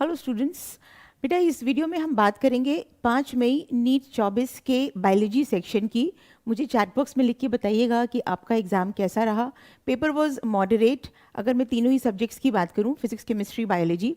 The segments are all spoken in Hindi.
Hello students. बेटा इस वीडियो में हम बात करेंगे 5 मई नीट 24 के बायोलॉजी सेक्शन की। मुझे चैट बॉक्स में लिख के बताइएगा कि आपका एग्ज़ाम कैसा रहा। Paper was moderate. अगर मैं तीनों ही सब्जेक्ट्स की बात करूं, फिजिक्स, केमिस्ट्री, बायोलॉजी,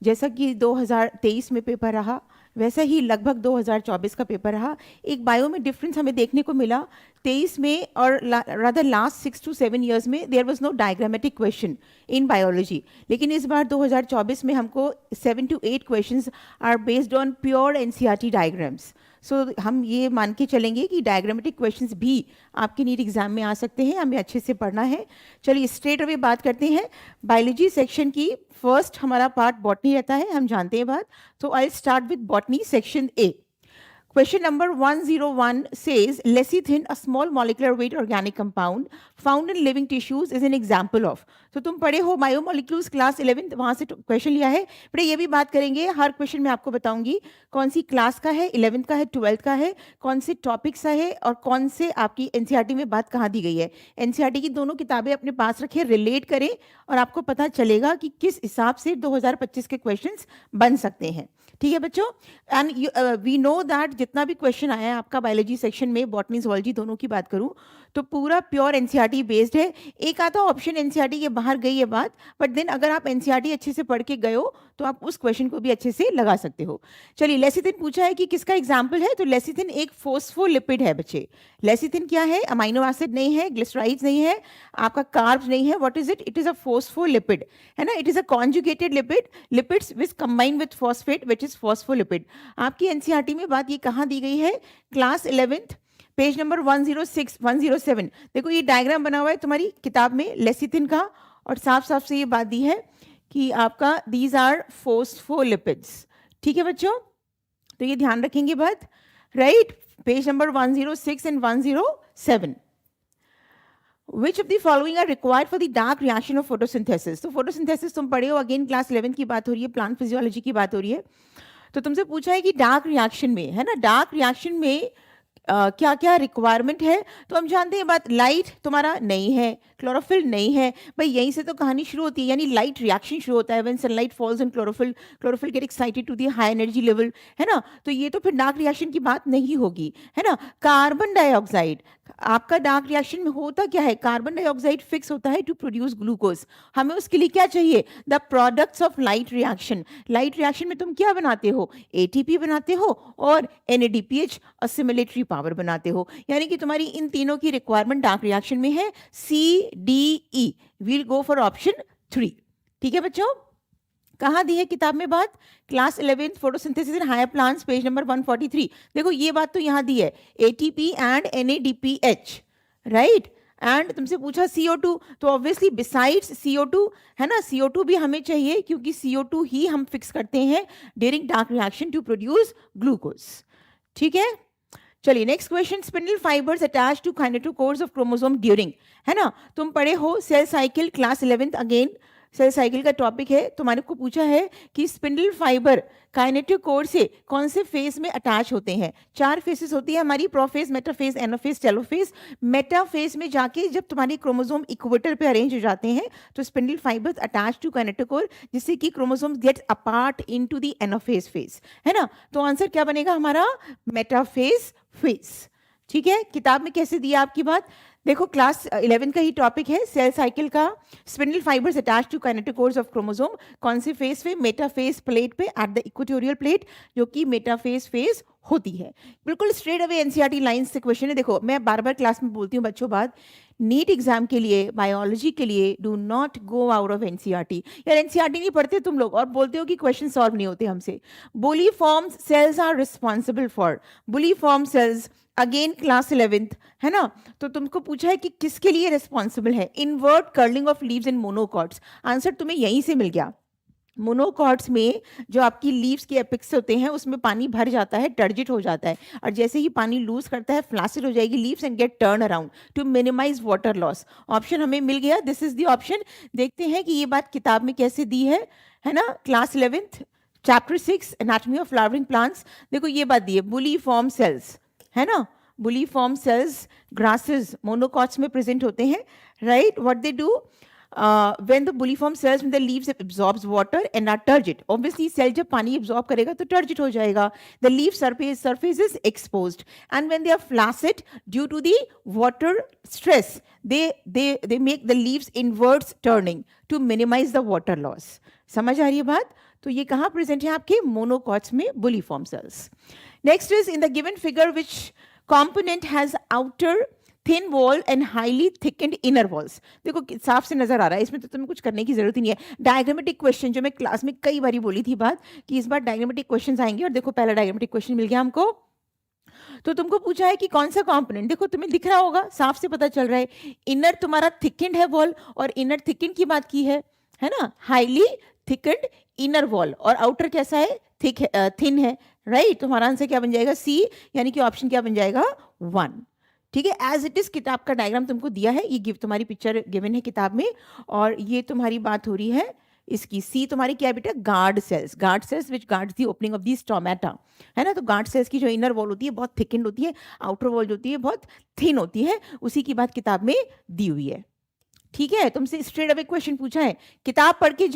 जैसा कि 2023 में पेपर रहा वैसा ही लगभग 2024 का पेपर रहा। एक बायो में डिफरेंस हमें देखने को मिला। 23 में और रादर लास्ट 6 to 7 ईयर्स में there was no diagrammatic question in biology, लेकिन इस बार 2024 में हमको 7 to 8 questions are based on pure NCERT diagrams. So हम ये मान के चलेंगे कि डायग्रामेटिक क्वेश्चंस भी आपके नीट एग्जाम में आ सकते हैं, हमें अच्छे से पढ़ना है। चलिए स्ट्रेट अवे बात करते हैं बायोलॉजी सेक्शन की। फर्स्ट हमारा पार्ट बॉटनी रहता है, हम जानते हैं बात। तो I start with botany section A. Question number 101 says lecithin, a small molecular weight organic compound found in living tissues, is an example of। तो तुम पढ़े हो बायोमोलिक्यूल्स क्लास 11, वहां से क्वेश्चन लिया है। बड़े ये भी बात करेंगे, हर क्वेश्चन में आपको बताऊंगी कौन सी क्लास का है, 11th का है, 12th का है, कौन से टॉपिक का है और कौन से आपकी एनसीईआरटी में बात कहाँ दी गई है। एनसीईआरटी की दोनों किताबें अपने पास रखें, रिलेट करें और आपको पता चलेगा कि किस हिसाब से 2025 के क्वेश्चंस बन सकते हैं। ठीक है बच्चों। एंड वी नो दैट जितना भी क्वेश्चन आया है आपका बायोलॉजी सेक्शन में, बॉटनी जूलॉजी दोनों की बात करूं तो पूरा प्योर एनसीईआरटी बेस्ड है। एक आधा ऑप्शन एनसीईआरटी के बाहर गई है बात, बट देन अगर आप एनसीईआरटी अच्छे से पढ़ के गए हो तो आप उस क्वेश्चन को भी अच्छे से लगा सकते हो। चलिए लेसिथिन पूछा है कि किसका एग्जाम्पल है, तो लेसिथिन एक फोस्फोलिपिड है बच्चे। लेसिथिन क्या है? अमाइनो एसिड नहीं है, ग्लिसराइड्स नहीं है, आपका कार्ब्स नहीं है। What is it? It is a phospholipid, है ना। It is a conjugated lipid, lipids which combine with phosphate which is phospholipid. आपकी एनसीईआरटी में बात ये कहाँ दी गई है? Class 11th page number 106 107। देखो ये डायग्राम बना हुआ है तुम्हारी किताब में लेसिथिन का, और साफ साफ से ये बात दी है कि आपका दीज आर फोस्फोलिपिड्स। ठीक है बच्चों, तो ये ध्यान रखेंगे बात, right. Page number 106 and 107। Which of the following are required for the dark reaction of photosynthesis? तो photosynthesis तुम पढ़े हो, अगेन क्लास 11 की बात हो रही है, प्लांट फिजियोलॉजी की बात हो रही है। तो तुमसे पूछा है कि डार्क रिएक्शन में, है ना, डार्क रिएक्शन में क्या क्या रिक्वायरमेंट है। तो हम जानते हैं बात, लाइट तुम्हारा नहीं है, क्लोरोफिल नहीं है। भाई यहीं से तो कहानी शुरू होती है, यानी लाइट रिएक्शन शुरू होता है when sunlight falls on chlorophyll, chlorophyll get excited to the high energy level, है ना। तो ये तो फिर डार्क रिएक्शन की बात नहीं होगी, है ना। कार्बन डाइऑक्साइड, आपका डार्क रिएक्शन में होता क्या है? कार्बन डाइऑक्साइड फिक्स होता है टू प्रोड्यूस ग्लूकोज। हमें उसके लिए क्या चाहिए? The products of light reaction. Light reaction में तुम क्या बनाते हो? एटीपी बनाते हो और एनएडीपीएच असिमिलेटरी पावर बनाते हो। यानी कि तुम्हारी इन तीनों की रिक्वायरमेंट डार्क रिएक्शन में है, C D E. We'll go for option 3। ठीक है बच्चों, कहाँ दी है किताब में बात? Class 11 photosynthesis in higher plants page number 143। देखो ये बात तो यहाँ दी है, ATP and NADPH, right. And तुमसे पूछा CO2, तो ऑब्वियसली बिसाइड्स CO2, है ना, CO2 भी हमें चाहिए क्योंकि CO2 ही हम फिक्स करते हैं during dark reaction to produce glucose. ठीक है, चलिए next question. Spindle fibres attach to kinetochores of chromosome during, है ना। तुम पढ़े हो cell cycle class 11th, again cell cycle का टॉपिक है। तुम्हारे को पूछा है कि स्पिंडल फाइबर काइनेटोकोर से कौन से फेज में अटैच होते हैं। 4 फेसेस होती है हमारी, prophase, metaphase, anaphase, telophase. Metaphase में जाके जब तुम्हारे क्रोमोसोम इक्वेटर पे अरेंज हो जाते हैं तो spindle fibres attach to kinetochore, जिससे कि chromosomes gets apart into the anaphase phase, है ना। तो आंसर क्या बनेगा हमारा? Metaphase phase. ठीक है, किताब में कैसे दिया आपकी बात? देखो क्लास 11 का ही टॉपिक है सेल साइकिल का। Spindle fibres attach to kinetochores of chromosome, कौन से फेज पे? मेटाफेज प्लेट पे, एट द इक्वेटोरियल प्लेट, जो कि मेटाफेज फेज होती है। बिल्कुल स्ट्रेट अवे एनसीईआरटी लाइन से क्वेश्चन है। देखो मैं बार बार क्लास में बोलती हूँ बच्चों बात, नीट एग्जाम के लिए, बायोलॉजी के लिए, do not go out of NCERT. यार एनसीईआरटी नहीं पढ़ते तुम लोग और बोलते हो कि क्वेश्चन सॉल्व नहीं होते हमसे। Bulliform cells are responsible for, bulliform cells, again class 11th, है ना। तो तुमको पूछा है कि किसके लिए रिस्पॉन्सिबल है? Inward curling of leaves in monocots. Answer तुम्हें यहीं से मिल गया। मोनोकॉट्स में जो आपकी लीव्स के एपिक्स होते हैं उसमें पानी भर जाता है, टर्जिट हो जाता है, और जैसे ही पानी लूज करता है फ्लासिड हो जाएगी leaves and get turn around to minimise water loss. Option हमें मिल गया, दिस इज द ऑप्शन। देखते हैं कि ये बात किताब में कैसे दी है ना। Class 11th chapter 6 anatomy of flowering plants. देखो ये बात दी है, बुलीफॉर्म सेल्स, है ना। बुलीफॉर्म सेल्स ग्रासेस मोनोकॉट्स में प्रेजेंट होते हैं, right. What they do, when the bulliform cells in the leaves absorbs water and are turgid. Obviously cell जब पानी absorb करेगा तो turgid हो जाएगा. The leaf surface is exposed, and when they are flaccid due to the water stress, they make the leaves inwards turning to minimize the water loss. समझ आ रही है बात? तो ये कहाँ प्रेजेंट है आपके मोनोकॉट्स में bulliform cells. Next is in the given figure which component has outer thin wall and highly thickened inner walls. देखो साफ से नजर आ रहा है, इसमें तो तुम्हें कुछ करने की जरूरत ही नहीं है. डायग्रामेटिक क्वेश्चन जो मैं क्लास में कई बार बोली थी बात कि इस बार डायग्रामेटिक क्वेश्चन आएंगे, और देखो पहला डायग्रामेटिक क्वेश्चन मिल गया हमको. तो तुमको पूछा है कि कौन सा कंपोनेंट, देखो तुम्हें दिख रहा होगा, साफ से पता चल रहा है. इनर तुम्हारा थिकेंड है वॉल, और इनर थिकेंड की बात की है ना, हाईली थिकेंड इनर वॉल, और आउटर कैसा है, थिन है, राइट. तुम्हारा आंसर क्या बन जाएगा, सी, यानी कि ऑप्शन क्या बन जाएगा, 1. ठीक है, एज इट इज किताब का डायग्राम तुमको दिया है, ये तुम्हारी पिक्चर गिवन है किताब में, और ये तुम्हारी बात हो रही है इसकी. सी तुम्हारी क्या है बेटा, guard cells which guards the opening of the stomata, है ना. तो गार्ड सेल्स की जो इनर वॉल होती है बहुत थिकेंड होती है, आउटर वॉल जो होती है बहुत थिन होती है, उसी की बात किताब में दी हुई है. ठीक है, तुमसे स्ट्रेट अवे क्वेश्चन पूछा है, किताब पढ़ के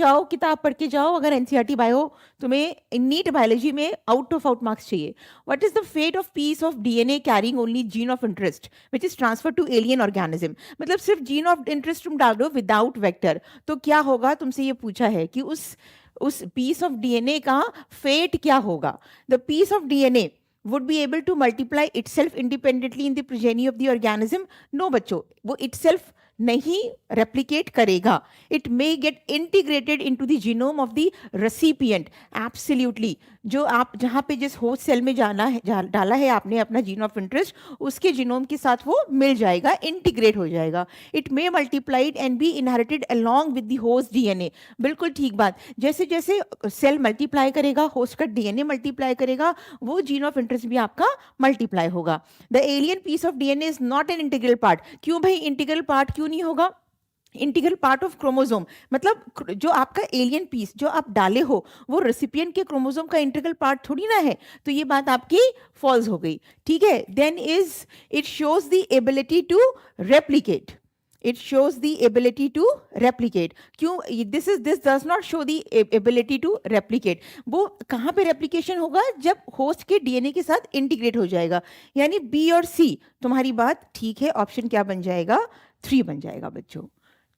जाओ. अगर एनसीईआरटी बायो तुम्हें नीट बायोलॉजी में आउट ऑफ आउट मार्क्स चाहिए. What is the fate of piece of DNA carrying only gene of interest which is transfer to alien organism. मतलब सिर्फ जीन ऑफ इंटरेस्ट तुम डाल दो विदाउट वेक्टर, तो क्या होगा, तुमसे ये पूछा है कि उस पीस ऑफ डीएनए का फेट क्या होगा. The piece of DNA would be able to multiply itself independently in the progeny of the organism. No बच्चों, वो itself नहीं रेप्लिकेट करेगा. It may gate integrated into the genome of the recipient. Absolutely, जो आप जहाँ पे जिस होस्ट सेल में डाला है आपने अपना जीन ऑफ इंटरेस्ट, उसके जीनोम के साथ वो मिल जाएगा, इंटीग्रेट हो जाएगा. It may multiplied and be inherited along with the host DNA. बिल्कुल ठीक बात, जैसे जैसे सेल मल्टीप्लाई करेगा, होस्ट का डीएनए मल्टीप्लाई करेगा, वो जीन ऑफ इंटरेस्ट भी आपका मल्टीप्लाई होगा. The alien piece of DNA is not an integral part. क्यों भाई इंटीग्रल पार्ट क्यों नहीं होगा, इंटीग्रल पार्ट ऑफ क्रोमोसोम. मतलब जो आपका एलियन पीस जो आप डाले हो वो रेसिपिएंट के क्रोमोसोम का इंटीग्रल पार्ट थोड़ी ना है, तो ये बात आपकी फॉल्स हो गई. ठीक है, then is it shows the ability to replicate. It shows the ability to replicate. क्यों, this does not show the ability to replicate. वो कहाँ पे रेप्लिकेशन होगा, जब होस्ट के डीएनए के साथ इंटीग्रेट हो जाएगा. यानी बी और सी तुम्हारी बात ठीक है, ऑप्शन क्या बन जाएगा, 3 बन जाएगा बच्चों.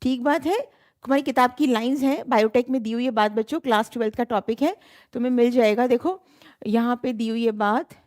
ठीक बात है, तुम्हारी किताब की लाइंस हैं, बायोटेक में दी हुई है बात बच्चों, क्लास 12 का टॉपिक है, तुम्हें मिल जाएगा. देखो यहाँ पे दी हुई है बात,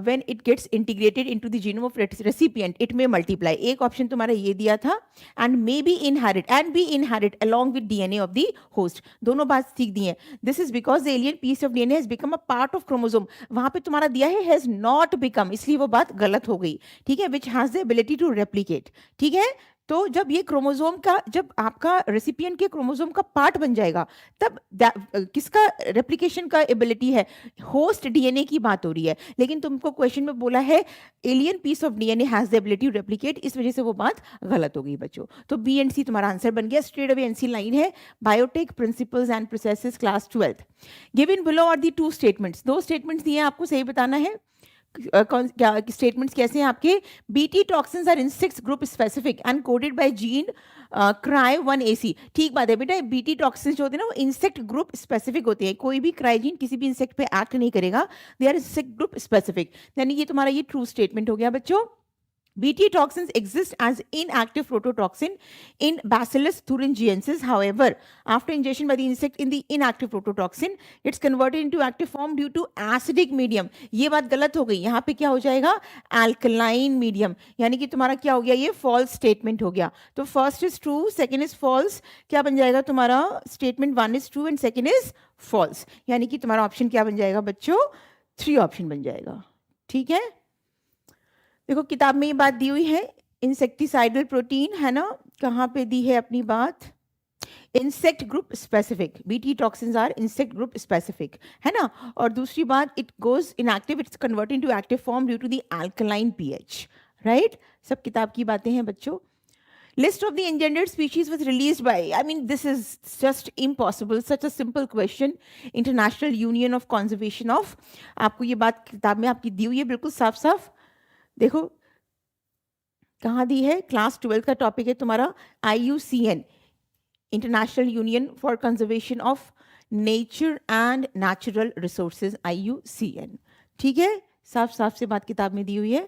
when it gets integrated into the genome of recipient it may multiply. एक ऑप्शन तुम्हारा ये दिया था, and may be inherit along with DNA of the host. दोनों बात ठीक दी है. This is because the alien piece of DNA has become a part of chromosome. वहाँ पे तुम्हारा दिया है has not become, इसलिए वो बात गलत हो गई. ठीक है, which has the ability to replicate. ठीक है, तो जब ये क्रोमोसोम का, जब आपका रेसिपिएंट के क्रोमोसोम का पार्ट बन जाएगा, तब किसका रेप्लिकेशन का एबिलिटी है, होस्ट डीएनए की बात हो रही है. लेकिन तुमको क्वेश्चन में बोला है alien piece of DNA has the ability to replicate, इस वजह से वो बात गलत हो गई बच्चों. तो बी एंड सी तुम्हारा आंसर बन गया. स्ट्रेट अवे एनसी लाइन है, biotech principles and processes class 12. Given below are the 2 statements. 2 statements दिए हैं आपको, सही बताना है. कौन क्या स्टेटमेंट्स कैसे हैं आपके, BT toxins are insects group specific and coded by gene cry 1AC. ठीक बात है बेटा, बीटी टॉक्सिन्स जो होते हैं ना वो इंसेक्ट ग्रुप स्पेसिफिक होते हैं. कोई भी क्राइजीन किसी भी इंसेक्ट पे एक्ट नहीं करेगा, they are insect group specific. यानी ये तुम्हारा ये ट्रू स्टेटमेंट हो गया बच्चों. BT toxins exist as inactive prototoxin in Bacillus thuringiensis. However, after ingestion by the insect in the inactive prototoxin, it's converted into active form due to acidic medium. ये बात गलत हो गई, यहाँ पे क्या हो जाएगा, alkaline medium. यानी कि तुम्हारा क्या हो गया, ये false statement हो गया. तो first is true, second is false. क्या बन जाएगा तुम्हारा, statement 1 is true and second is false. यानी कि तुम्हारा ऑप्शन क्या बन जाएगा बच्चों, 3 ऑप्शन बन जाएगा. ठीक है, देखो किताब में ये बात दी हुई है, इंसेक्टिसाइडल प्रोटीन है ना, कहाँ पे दी है अपनी बात, insect group specific. BT toxins are insect group specific, है ना. और दूसरी बात, it goes inactive, it's converted into active form due to the alkaline pH. Right, सब किताब की बातें हैं बच्चों. List of the endangered species was released by, I mean, this is just impossible, such a simple question. International Union of Conservation of, आपको ये बात किताब में आपकी दी हुई है बिल्कुल साफ साफ. देखो कहाँ दी है, क्लास 12 का टॉपिक है तुम्हारा IUCN, international union for conservation of nature and natural resources, IUCN। ठीक है, साफ साफ से बात किताब में दी हुई है।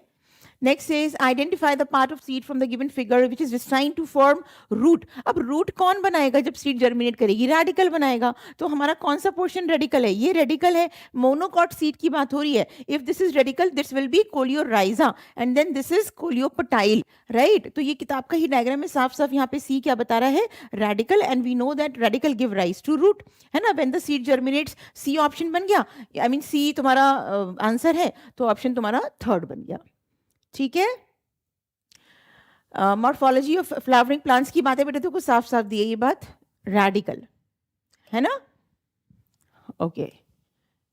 Next says identify the part of seed from the given figure which is destined to form root। अब root कौन बनाएगा जब seed germinate करेगी? रेडिकल बनाएगा। तो हमारा कौन सा पोर्शन रेडिकल है? ये रेडिकल है। मोनोकॉट सीड की बात हो रही है। If this is radicle this will be coleorhiza and then this is coleoptile, right. तो ये किताब का ही डायग्राम में साफ साफ यहाँ पे सी क्या बता रहा है? Radical, and we know that radical give rise to root, है ना। When the seed germinates, C option बन गया, आई मीन सी तुम्हारा आंसर है, तो ऑप्शन तुम्हारा थर्ड बन गया। ठीक है। मॉर्फोलॉजी ऑफ फ्लावरिंग प्लांट्स की बातें बेटे तो साफ साफ दी है ये बात, रेडिकल, है ना। ओके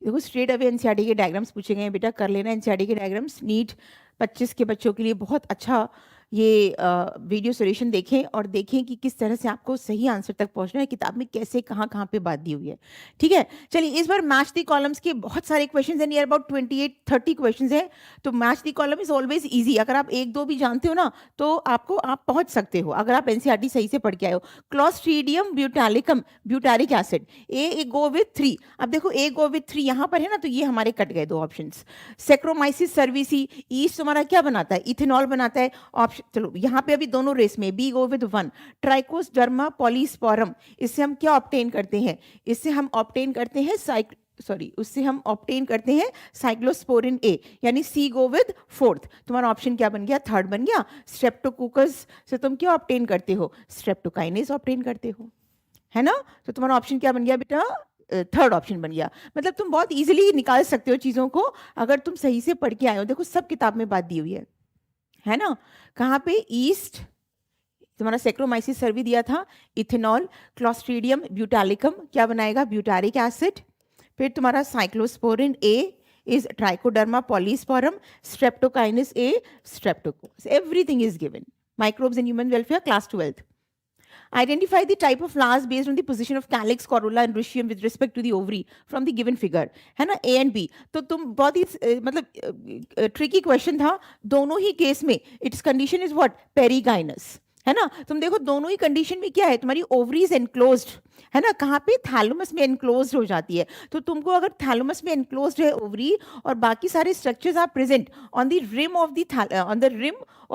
देखो स्ट्रेट अवे एनसीईआरटी के डायग्राम्स पूछे गए हैं बेटा, कर लेना एनसीईआरटी के डायग्राम्स। नीट 25 के बच्चों के लिए बहुत अच्छा ये वीडियो सोल्यूशन देखें और देखें कि किस तरह से आपको सही आंसर तक पहुंचना है, किताब में कैसे कहाँ कहाँ पे बात दी हुई है। ठीक है, चलिए इस बार मैच दी कॉलम्स के बहुत सारे क्वेश्चंस हैं, नियर अबाउट 28-30 क्वेश्चंस हैं। तो match the column is always easy. अगर आप एक दो भी जानते हो ना तो आप पहुंच सकते हो, अगर आप एनसीईआरटी सही से पढ़ के आए हो। Clostridium butylicum butyric acid, A go with 3। अब देखो ए गो विथ 3 यहाँ पर है ना, तो ये हमारे कट गए दो ऑप्शन। सेक्रोमाइसिस सर्विसी, ईस्ट तुम्हारा क्या बनाता है? इथेनॉल बनाता है। ऑप्शन चलो यहाँ पे अभी दोनों रेस में, बी गो विद 1। ट्राइकोसडर्मा पॉलीस्पोरम, इससे हम क्या ऑब्टेन करते हैं? इससे हम ऑब्टेन करते हैं उससे हम ऑब्टेन करते हैं साइक्लोस्पोरिन ए, यानी सी गो विद 4th। तुम्हारा ऑप्शन क्या बन गया? थर्ड बन गया। स्ट्रेप्टोकोकस से तुम क्या ऑब्टेन करते हो? स्ट्रेप्टोकाइनेस ऑब्टेन करते हो, है ना। तो तुम्हारा ऑप्शन क्या बन गया बेटा? थर्ड ऑप्शन बन गया। मतलब तुम बहुत इजीली निकाल सकते हो चीजों को अगर तुम सही से पढ़ के आए हो। देखो सब किताब में बात दी हुई है ना। कहाँ पे? ईस्ट तुम्हारा सेक्रोमाइसिस सर्वी दिया था, इथेनॉल, क्लॉस्ट्रीडियम ब्यूटालिकम क्या बनाएगा? Butyric acid. फिर तुम्हारा cyclosporin A is Trichoderma polysporum, streptokinase a Streptococcus. Everything is given. Microbes in human welfare class 12th। Identify the type of flowers based on the position of calyx, corolla and rhizium with respect to the ovary from the given figure, है ना, A and B। तो तुम बहुत ही मतलब ट्रिकी क्वेश्चन था। दोनों ही केस में it's condition is what? Perigynous, है ना। तुम देखो दोनों ही कंडीशन में क्या है? तुम्हारी ओवरीज एनक्लोज्ड, है ना। कहाँ पे? थैलमस में एनक्लोज्ड हो जाती है। तो तुमको अगर थैलमस में एनक्लोज्ड है ओवरी और बाकी सारे structures are present on the rim of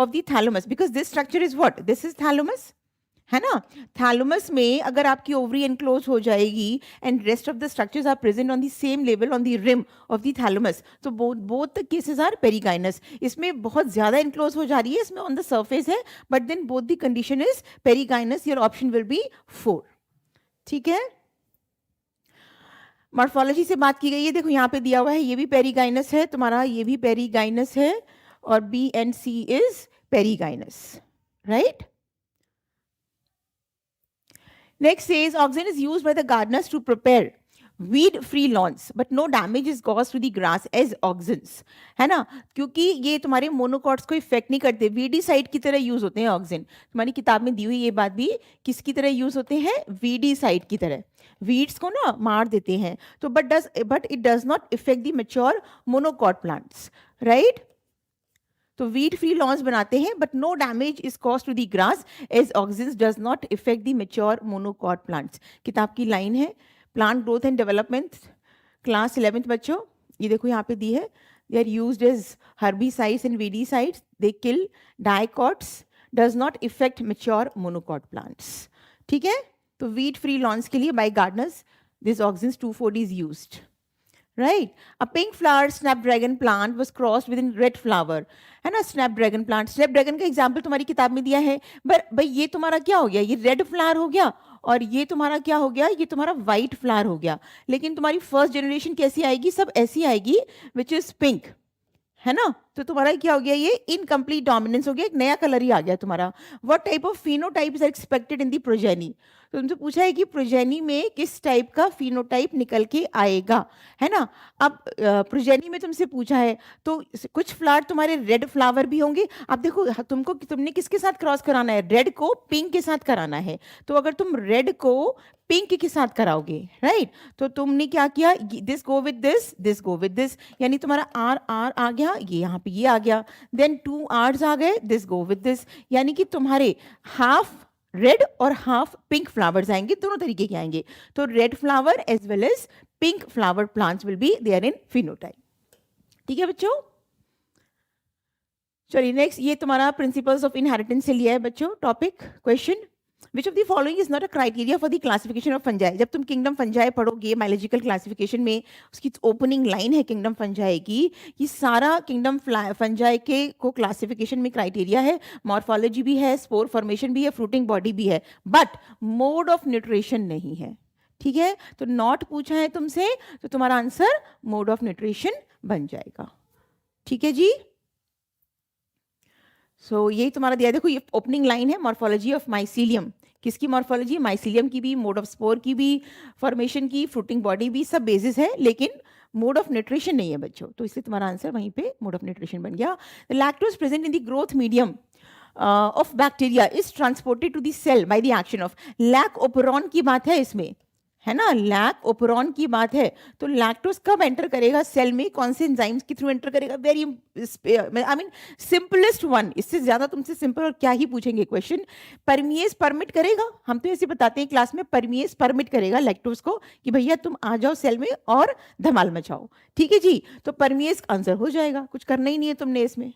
the thalamus, because this structure is what? This is thalamus, है ना। थैलमस में अगर आपकी ओवरी एनक्लोज हो जाएगी and rest of the structures are present on the same level on the rim of the thalamus, तो both the cases are perigynous. इसमें बहुत ज्यादा एनक्लोज हो जा रही है, इसमें ऑन द सरफेस है, but then both the condition is perigynous. Your option will be 4। ठीक है। मॉर्फोलॉजी से बात की गई है, देखो यहाँ पे दिया हुआ है, ये भी पेरिगाइनस है तुम्हारा, ये भी पेरिगाइनस है, और B and C is perigynous, right. Next says oxen is used by the gardeners to prepare weed-free lawns, but no damage is caused to the grass as oxens, है ना। क्योंकि ये तुम्हारे मोनोकॉट्स को इफेक्ट नहीं करते, वीडीसाइड की तरह यूज होते हैं ऑक्सिन। तुम्हारी किताब में दी हुई ये बात भी, किसकी तरह यूज होते हैं? वीडीसाइड की तरह, वीड्स को ना मार देते हैं। तो but it does not effect the mature monocot plants, right. तो वीड फ्री लॉन्स बनाते हैं, but no damage is cause to the grass as auxins does not effect the mature monocot plants. किताब की लाइन है, plant growth and development class 11th बच्चों। ये देखो यहाँ पे दी है, they are used as herbicides and weedicides, they kill dicots, does not effect mature monocot plants. ठीक है। तो वीड फ्री लॉन्स के लिए by gardeners this auxins 2,4-D is used, right? A pink flower snapdragon plant was crossed with a red flower, है ना। snapdragon plant, snapdragon का एग्जाम्पल तुम्हारी किताब में दिया है। भाई ये तुम्हारा क्या हो गया? ये रेड फ्लावर हो गया, और ये तुम्हारा क्या हो गया? ये तुम्हारा व्हाइट फ्लावर हो गया। लेकिन तुम्हारी फर्स्ट जनरेशन कैसी आएगी? सब ऐसी आएगी विच इज पिंक, है ना। तो तुम्हारा क्या हो गया? ये इनकम्प्लीट डोमिनेंस हो गया, एक नया कलर ही आ गया तुम्हारा। What type of phenotypes are expected in the progeny? तो तुमसे पूछा है कि प्रोजेनी में किस टाइप का फिनोटाइप निकल के आएगा, है ना। अब प्रोजेनी में तुमसे पूछा है तो कुछ फ्लावर तुम्हारे रेड फ्लावर भी होंगे। अब देखो तुमने किसके साथ क्रॉस कराना है? रेड को पिंक के साथ कराना है। तो अगर तुम रेड को पिंक के साथ कराओगे, राइट, तो तुमने क्या किया? This go with this, this go with this, यानी तुम्हारा आर आर आ गया, ये यहाँ पे ये आ गया, देन 2 R's आ गए, दिस गो विद दिस, यानी कि तुम्हारे हाफ रेड और हाफ पिंक फ्लावर्स आएंगे, दोनों तरीके के आएंगे। तो red flower as well as pink flower plants will be there in phenotype. ठीक है बच्चों, चलिए नेक्स्ट, ये तुम्हारा प्रिंसिपल्स ऑफ इनहेरिटेंस से लिया है बच्चों topic. Question, which of the following is not a criteria for the classification of fungi. जब तुम किंगडम फंजाई पढ़ोगे बायोलॉजिकल क्लासिफिकेशन में, उसकी ओपनिंग लाइन है किंगडम फंजाई की, ये सारा किंगडम फंजाई के को क्लासिफिकेशन में क्राइटेरिया है, मॉर्फोलॉजी भी है, स्पोर फॉर्मेशन भी है, फ्रूटिंग बॉडी भी है, बट मोड ऑफ न्यूट्रिशन नहीं है। ठीक है, तो नॉट पूछा है तुमसे, तो तुम्हारा आंसर मोड ऑफ न्यूट्रिशन बन जाएगा। ठीक है जी, यही तुम्हारा दिया। देखो ये ओपनिंग लाइन है, मॉर्फोलॉजी ऑफ माइसीलियम। किसकी मॉर्फोलॉजी? माइसीलियम की भी, मोड ऑफ स्पोर की भी, फॉर्मेशन की, फ्रूटिंग बॉडी भी, सब बेसिस है, लेकिन मोड ऑफ न्यूट्रिशन नहीं है बच्चों। तो इसलिए तुम्हारा आंसर वहीं पे मोड ऑफ न्यूट्रिशन बन गया। Lactose present in the growth medium of bacteria is transported to the cell by the action of. Lac operon की बात है इसमें, है ना, लैक ओपेरॉन की बात है। तो लैक्टोज कब एंटर करेगा सेल में, कौन से एंजाइम्स के थ्रू एंटर करेगा? Very I mean simplest one, इससे ज्यादा तुमसे सिंपल और क्या ही पूछेंगे क्वेश्चन। परमिएज परमिट करेगा, हम तो ऐसे बताते हैं क्लास में, परमिएज परमिट करेगा लैक्टोज को कि भैया तुम आ जाओ सेल में और धमाल मचाओ। ठीक है जी, तो परमिएज आंसर हो जाएगा, कुछ करना ही नहीं है तुमने इसमें।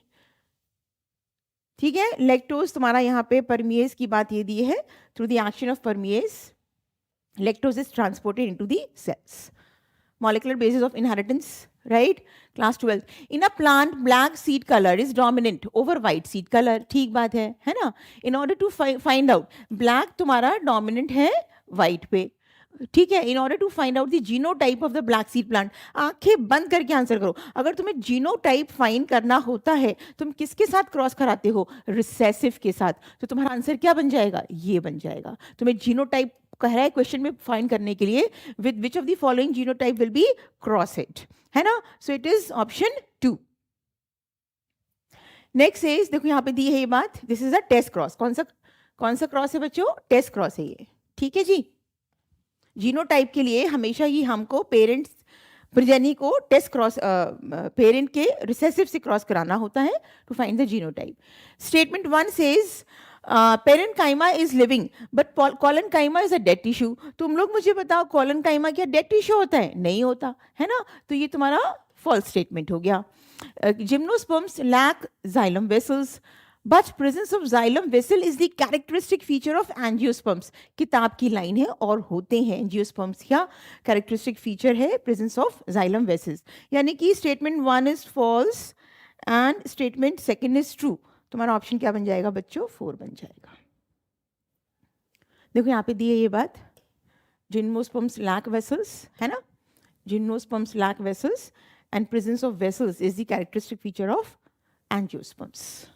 ठीक है, लैक्टोज तुम्हारा यहाँ पे परमिएज की बात ये दी है, through the action of परमिएज lactose is transported into the cells. Molecular basis of inheritance, right? Class 12. In a plant, black seed color is dominant over white seed color. ठीक बात है ना? In order to find out, black तुम्हारा dominant है white पे, ठीक है। In order to find out the genotype of the black seed plant, आंखें बंद करके आंसर करो। अगर तुम्हें जीनोटाइप फाइंड करना होता है, तुम किसके साथ क्रॉस कराते हो? रिसेसिव के साथ। तो तुम्हारा आंसर क्या बन जाएगा? ये बन जाएगा। तुम्हें जीनोटाइप कह रहा है क्वेश्चन में फाइंड करने के लिए, with which of the following genotype will be crossed, है ना? So it is option 2। Next is, देखो यहाँ पे दी है ये बात, this is a test cross. कौन सा क्रॉस है बच्चों? टेस्ट क्रॉस है ये। ठीक है जी, जीनोटाइप के लिए हमेशा ही हमको पेरेंट्स प्रजनी को टेस्ट क्रॉस पेरेंट के रिसेसिव से क्रॉस कराना होता है to find the genotype. Statement 1 says parenchyma is living but collenchyma is a dead tissue. तुम लोग मुझे बताओ कोलेनकाइमा क्या डेड टिश्यू होता है? नहीं होता, है ना? तो ये तुम्हारा फॉल्स स्टेटमेंट हो गया। Gymnosperms lack xylem vessels but presence of xylem vessel is the characteristic feature of angiosperms. किताब की लाइन है, और होते हैं एंजियोस्पर्म्स क्या कैरेक्टरिस्टिक फीचर है? Presence of xylem vessels. यानी कि statement 1 is false and statement 2 is true. तुम्हारा ऑप्शन क्या बन जाएगा बच्चों? 4 बन जाएगा। देखो यहाँ पे दी है ये बात, जिम्नोस्पर्म्स लैक वेसल्स, है ना, gymnosperms lack vessels and presence of vessels is the characteristic feature of angiosperms.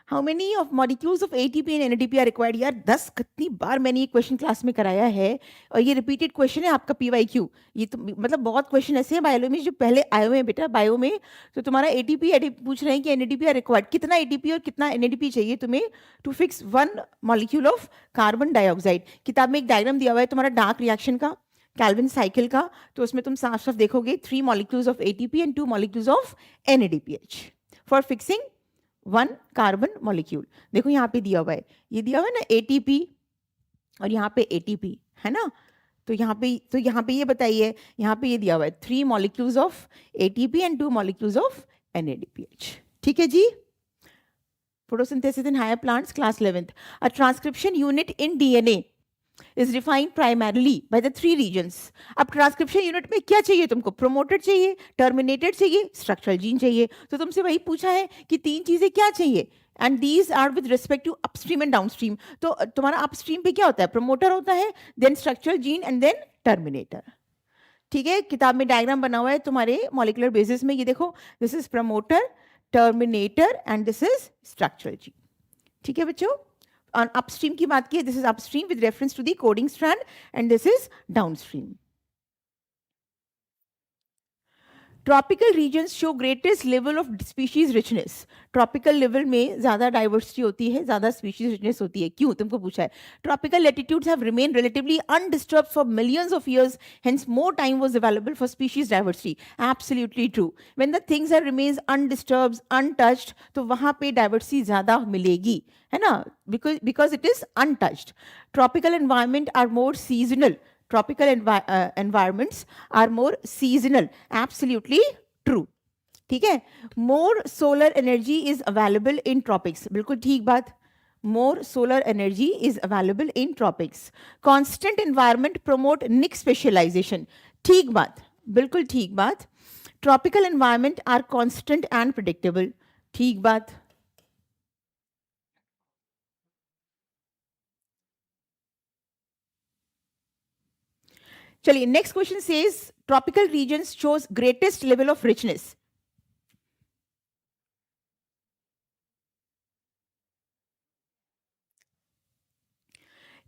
How many of molecules of ATP and NADP are required? यार 10 कितनी बार मैंने ये क्वेश्चन क्लास में कराया है, और ये रिपीटेड क्वेश्चन है आपका पीवाईक्यू। ये तो मतलब बहुत क्वेश्चन ऐसे हैं बायो में जो पहले आए हुए हैं बेटा बायो में। तो तुम्हारा एटीपी पूछ रहे हैं कि एनएडीपी आर रिक्वायर्ड, कितना एटीपी और कितना एनएडीपी चाहिए तुम्हें to fix 1 molecule of carbon dioxide. किताब में एक डायग्राम दिया हुआ है तुम्हारा डार्क रिएक्शन का, कैल्विन साइकिल का, तो उसमें तुम साफ साफ देखोगे 3 molecules of ATP and 2 molecules of NADPH for fixing 1 carbon molecule. देखो यहाँ पे दिया हुआ है, ये दिया हुआ है ना एटीपी और यहाँ पे एटीपी, है ना? तो यहाँ पे ये बताइए, यहाँ पे ये दिया हुआ है 3 molecules of ATP and 2 molecules of NADPH. ठीक है जी। Photosynthesis in higher plants class 11th। A transcription unit in DNA is defined primarily by the 3 regions। अब ट्रांसक्रिप्शन यूनिट में क्या चाहिए तुमको? प्रोमोटेड चाहिए, टर्मिनेटेड चाहिए, स्ट्रक्चरल जीन चाहिए। तो तुमसे वही पूछा है कि 3 चीजें क्या चाहिए, and these are with respect to upstream and downstream. तो तुम्हारा अपस्ट्रीम पे क्या होता है? प्रोमोटर होता है, then structural gene and then terminator. ठीक है, किताब में डायग्राम बना हुआ है तुम्हारे मॉलिक्यूलर बेसिस में, ये देखो, this is promoter, terminator and this is structural gene. ठीक है बच्चों, on upstream की बात की है, this is upstream with reference to the coding strand and this is downstream। Tropical regions show greatest level of species richness. Tropical level में ज़्यादा डाइवर्सिटी होती है, ज़्यादा स्पीशीज रिचनेस होती है। क्यों, तुमको पूछा है। Tropical latitudes have remain relatively undisturbed for millions of years, hence more time was available for species diversity. Absolutely true. When the things are remains undisturbed, untouched, तो वहाँ पे डाइवर्सिटी ज़्यादा मिलेगी, है ना, because it is untouched. Tropical environment are more seasonal. Tropical environments are more seasonal. Absolutely true. ठीक है। More solar energy is available in tropics. बिल्कुल ठीक बात। More solar energy is available in tropics. Constant environment promote niche specialization. ठीक बात, बिल्कुल ठीक बात। Tropical environment are constant and predictable. ठीक बात। चलिए, next question says tropical regions shows greatest level of richness.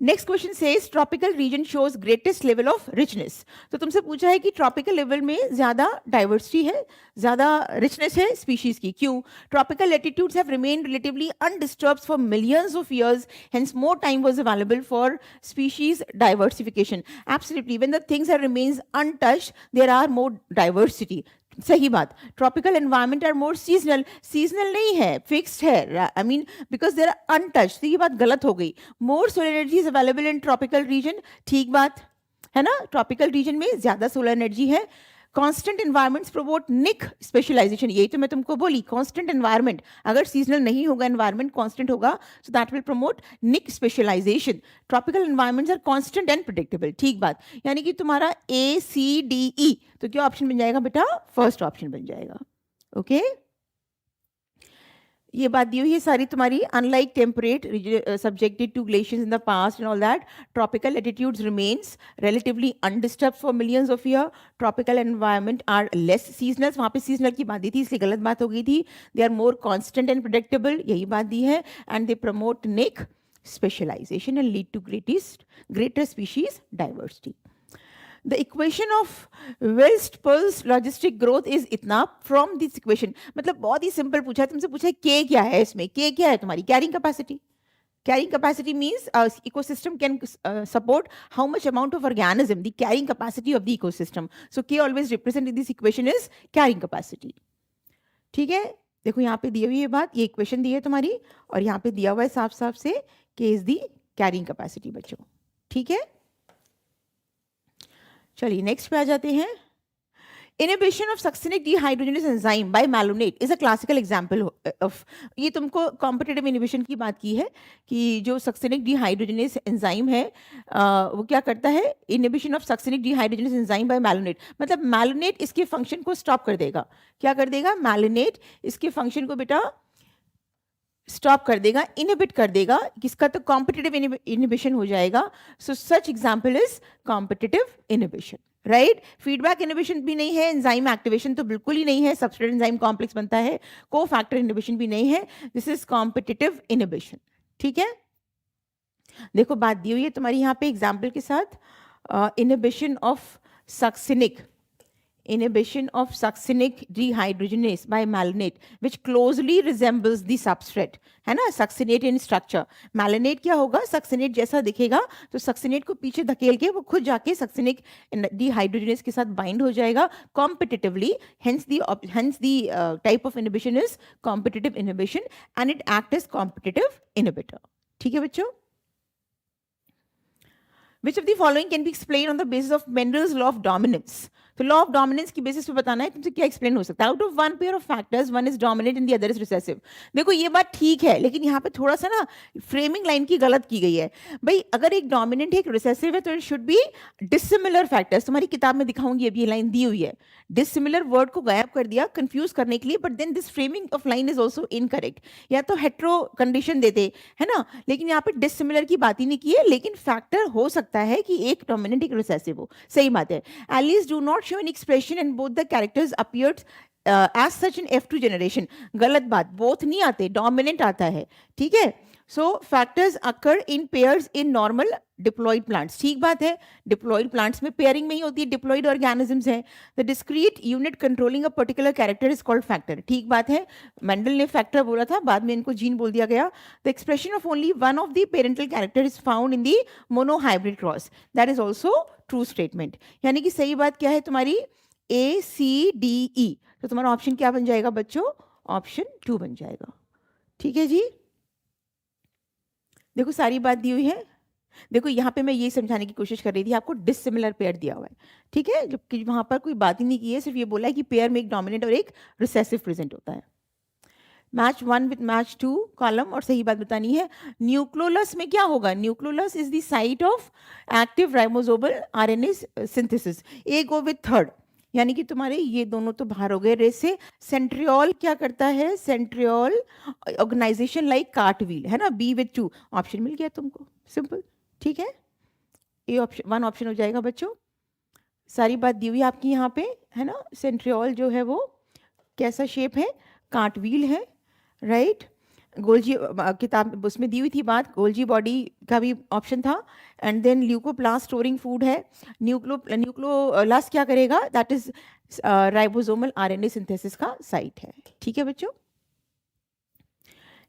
Next question says tropical region shows greatest level of richness. तो तुमसे पूछा है कि ट्रॉपिकल लेवल में ज्यादा डाइवर्सिटी है, ज्यादा रिचनेस है स्पीशीज की। क्यों? Tropical latitudes have remain relatively undisturbed for millions of years, hence more time was available for species diversification. Absolutely, when the things are remains untouched, there are more diversity. सही बात। Tropical environment are more seasonal. Seasonal नहीं है, फिक्स्ड है। I mean because there are untouched. तो ये बात गलत हो गई। More solar energy is available in tropical region. ठीक बात है ना, ट्रॉपिकल रीजन में ज्यादा सोलर एनर्जी है। कांस्टेंट एनवायरमेंट्स प्रोमोट निक स्पेशलाइजेशन। यही तो मैं तुमको बोली, कांस्टेंट एनवायरमेंट। अगर सीजनल नहीं होगा, एनवायरमेंट कांस्टेंट होगा, so that will promote niche specialization. Tropical environments are constant and predictable. ठीक बात। यानी कि तुम्हारा ACDE, तो क्या ऑप्शन बन जाएगा बेटा? फर्स्ट ऑप्शन बन जाएगा। ओके, ये बात दी हुई है सारी तुम्हारी। Unlike temperate subjected to glaciers in the past and all that, tropical attitudes remains relatively undisturbed for millions of year. Tropical environment are less seasonal. वहाँ पे सीजनल की बात दी थी, इसलिए गलत बात हो गई थी। They are more constant and predictable, यही बात दी है। And they promote niche specialization and lead to greater species diversity. The equation of Wells pulse logistic growth is इतना from this equation। मतलब बहुत ही सिंपल पूछा है तुमसे, पूछा है K क्या है इसमें। K क्या है तुम्हारी? Carrying capacity. Carrying capacity means ecosystem can support how much amount of organism, the carrying capacity of the ecosystem. So K always represent in this equation is carrying capacity. ठीक है, देखो यहाँ पे दी हुई है बात, ये इक्वेशन दी है तुम्हारी, और यहाँ पे दिया हुआ है साफ साफ से K is the carrying capacity बच्चों। ठीक है, चलिए नेक्स्ट पे आ जाते हैं। Inhibition of succinic dehydrogenase enzyme by malonate is a classical example of, ये तुमको competitive inhibition की बात की है कि जो succinic dehydrogenase enzyme है वो क्या करता है? Inhibition of succinic dehydrogenase enzyme by malonate, मतलब malonate इसके फंक्शन को स्टॉप कर देगा। क्या कर देगा? malonate इसके फंक्शन को बेटा स्टॉप कर देगा, इनहिबिट कर देगा। किसका? तो कॉम्पिटिटिव इनहिबिशन हो जाएगा। So such example is competitive inhibition, right. Feedback inhibition भी नहीं है, एंजाइम एक्टिवेशन तो बिल्कुल ही नहीं है, सबस्ट्रेट एंजाइम कॉम्प्लेक्स बनता है। को फैक्टर इनहिबिशन भी नहीं है, दिस इज कॉम्पिटिटिव इनहिबिशन। ठीक है, देखो बात दी हुई है तुम्हारी यहाँ पे एग्जाम्पल के साथ। Inhibition of succinic, inhibition of succinic dehydrogenase by malonate which closely resembles the substrate, है ना, succinate in structure। malonate क्या होगा? succinate जैसा दिखेगा, तो succinate को पीछे धकेल के वो खुद जाके succinic dehydrogenase के साथ bind हो जाएगा competitively, hence the type of inhibition is competitive inhibition and it acts as competitive inhibitor। ठीक है बच्चों, which of the following can be explained on the basis of Mendel's law of dominance? तो लॉ ऑफ डोमिनेंस की बेसिस पे बताना है तुमसे क्या एक्सप्लेन हो सकता है। Out of one pair of factors one is dominant and the other is recessive. देखो ये बात ठीक है, लेकिन यहाँ पे थोड़ा सा ना फ्रेमिंग लाइन की गलत की गई है। भाई अगर एक डोमिनेंट है एक रिसेसिव है तो it should B dissimilar factors. तुम्हारी किताब में दिखाऊंगी, अभी ये लाइन दी हुई है। डिसिमिलर वर्ड को गायब कर दिया कंफ्यूज करने के लिए, but then this framing of line is also incorrect. या तो हेट्रो कंडीशन देते है ना, लेकिन यहाँ पे डिसिमिलर की बात ही नहीं की है। लेकिन फैक्टर हो सकता है कि एक डोमिनेंट एक रिसेसिव हो, सही बात है। Alleles do not show an expression and both the characters appeared as such in F2 generation. गलत बात, बोथ नहीं आते, डोमिनेंट आता है। ठीक है, so factors occur in pairs in normal diploid plants, ठीक बात है, डिप्लॉयड प्लांट्स में पेयरिंग में ही होती है, डिप्लॉयड ऑर्गेनिजम्स है। The discrete unit controlling a particular character is called factor, ठीक बात है, मेंडल ने फैक्टर बोला था, बाद में इनको जीन बोल दिया गया। The expression of only one of the parental character is found in the monohybrid cross, that is also true statement. यानी कि सही बात क्या है तुम्हारी, ACDE, तो तुम्हारा ऑप्शन क्या बन जाएगा बच्चों, ऑप्शन 2 बन जाएगा। ठीक है जी, देखो सारी बात दी हुई है। देखो यहाँ पे मैं ये समझाने की कोशिश कर रही थी, आपको डिसिमिलर पेयर दिया हुआ है, ठीक है, जबकि वहां पर कोई बात ही नहीं की है, सिर्फ ये बोला है कि पेयर में एक डोमिनेंट और एक रिसेसिव प्रेजेंट होता है। मैच 1 विद मैच 2 कॉलम, और सही बात बतानी है। न्यूक्लियोलस में क्या होगा, nucleolus is the site of active ribosomal RNA synthesis, A go with third, यानी कि तुम्हारे ये दोनों तो बाहर हो गए रेस से। सेंट्रियोल क्या करता है, सेंट्रियोल ऑर्गेनाइजेशन लाइक कार्टव्हील, है ना, B विद 2, ऑप्शन मिल गया तुमको, सिंपल, ठीक है, ए ऑप्शन 1 ऑप्शन हो जाएगा बच्चों। सारी बात दी हुई आपकी यहाँ पे, है ना, सेंट्रियोल जो है वो कैसा शेप है, कार्टव्हील है, राइट। गोल्जी किताब उसमें दी हुई थी बात, गोल्जी बॉडी का भी ऑप्शन था। And then leucoplast storing food है। न्यूक्लियोलास्ट क्या करेगा, that is ribosomal RNA synthesis का साइट है, ठीक है बच्चों।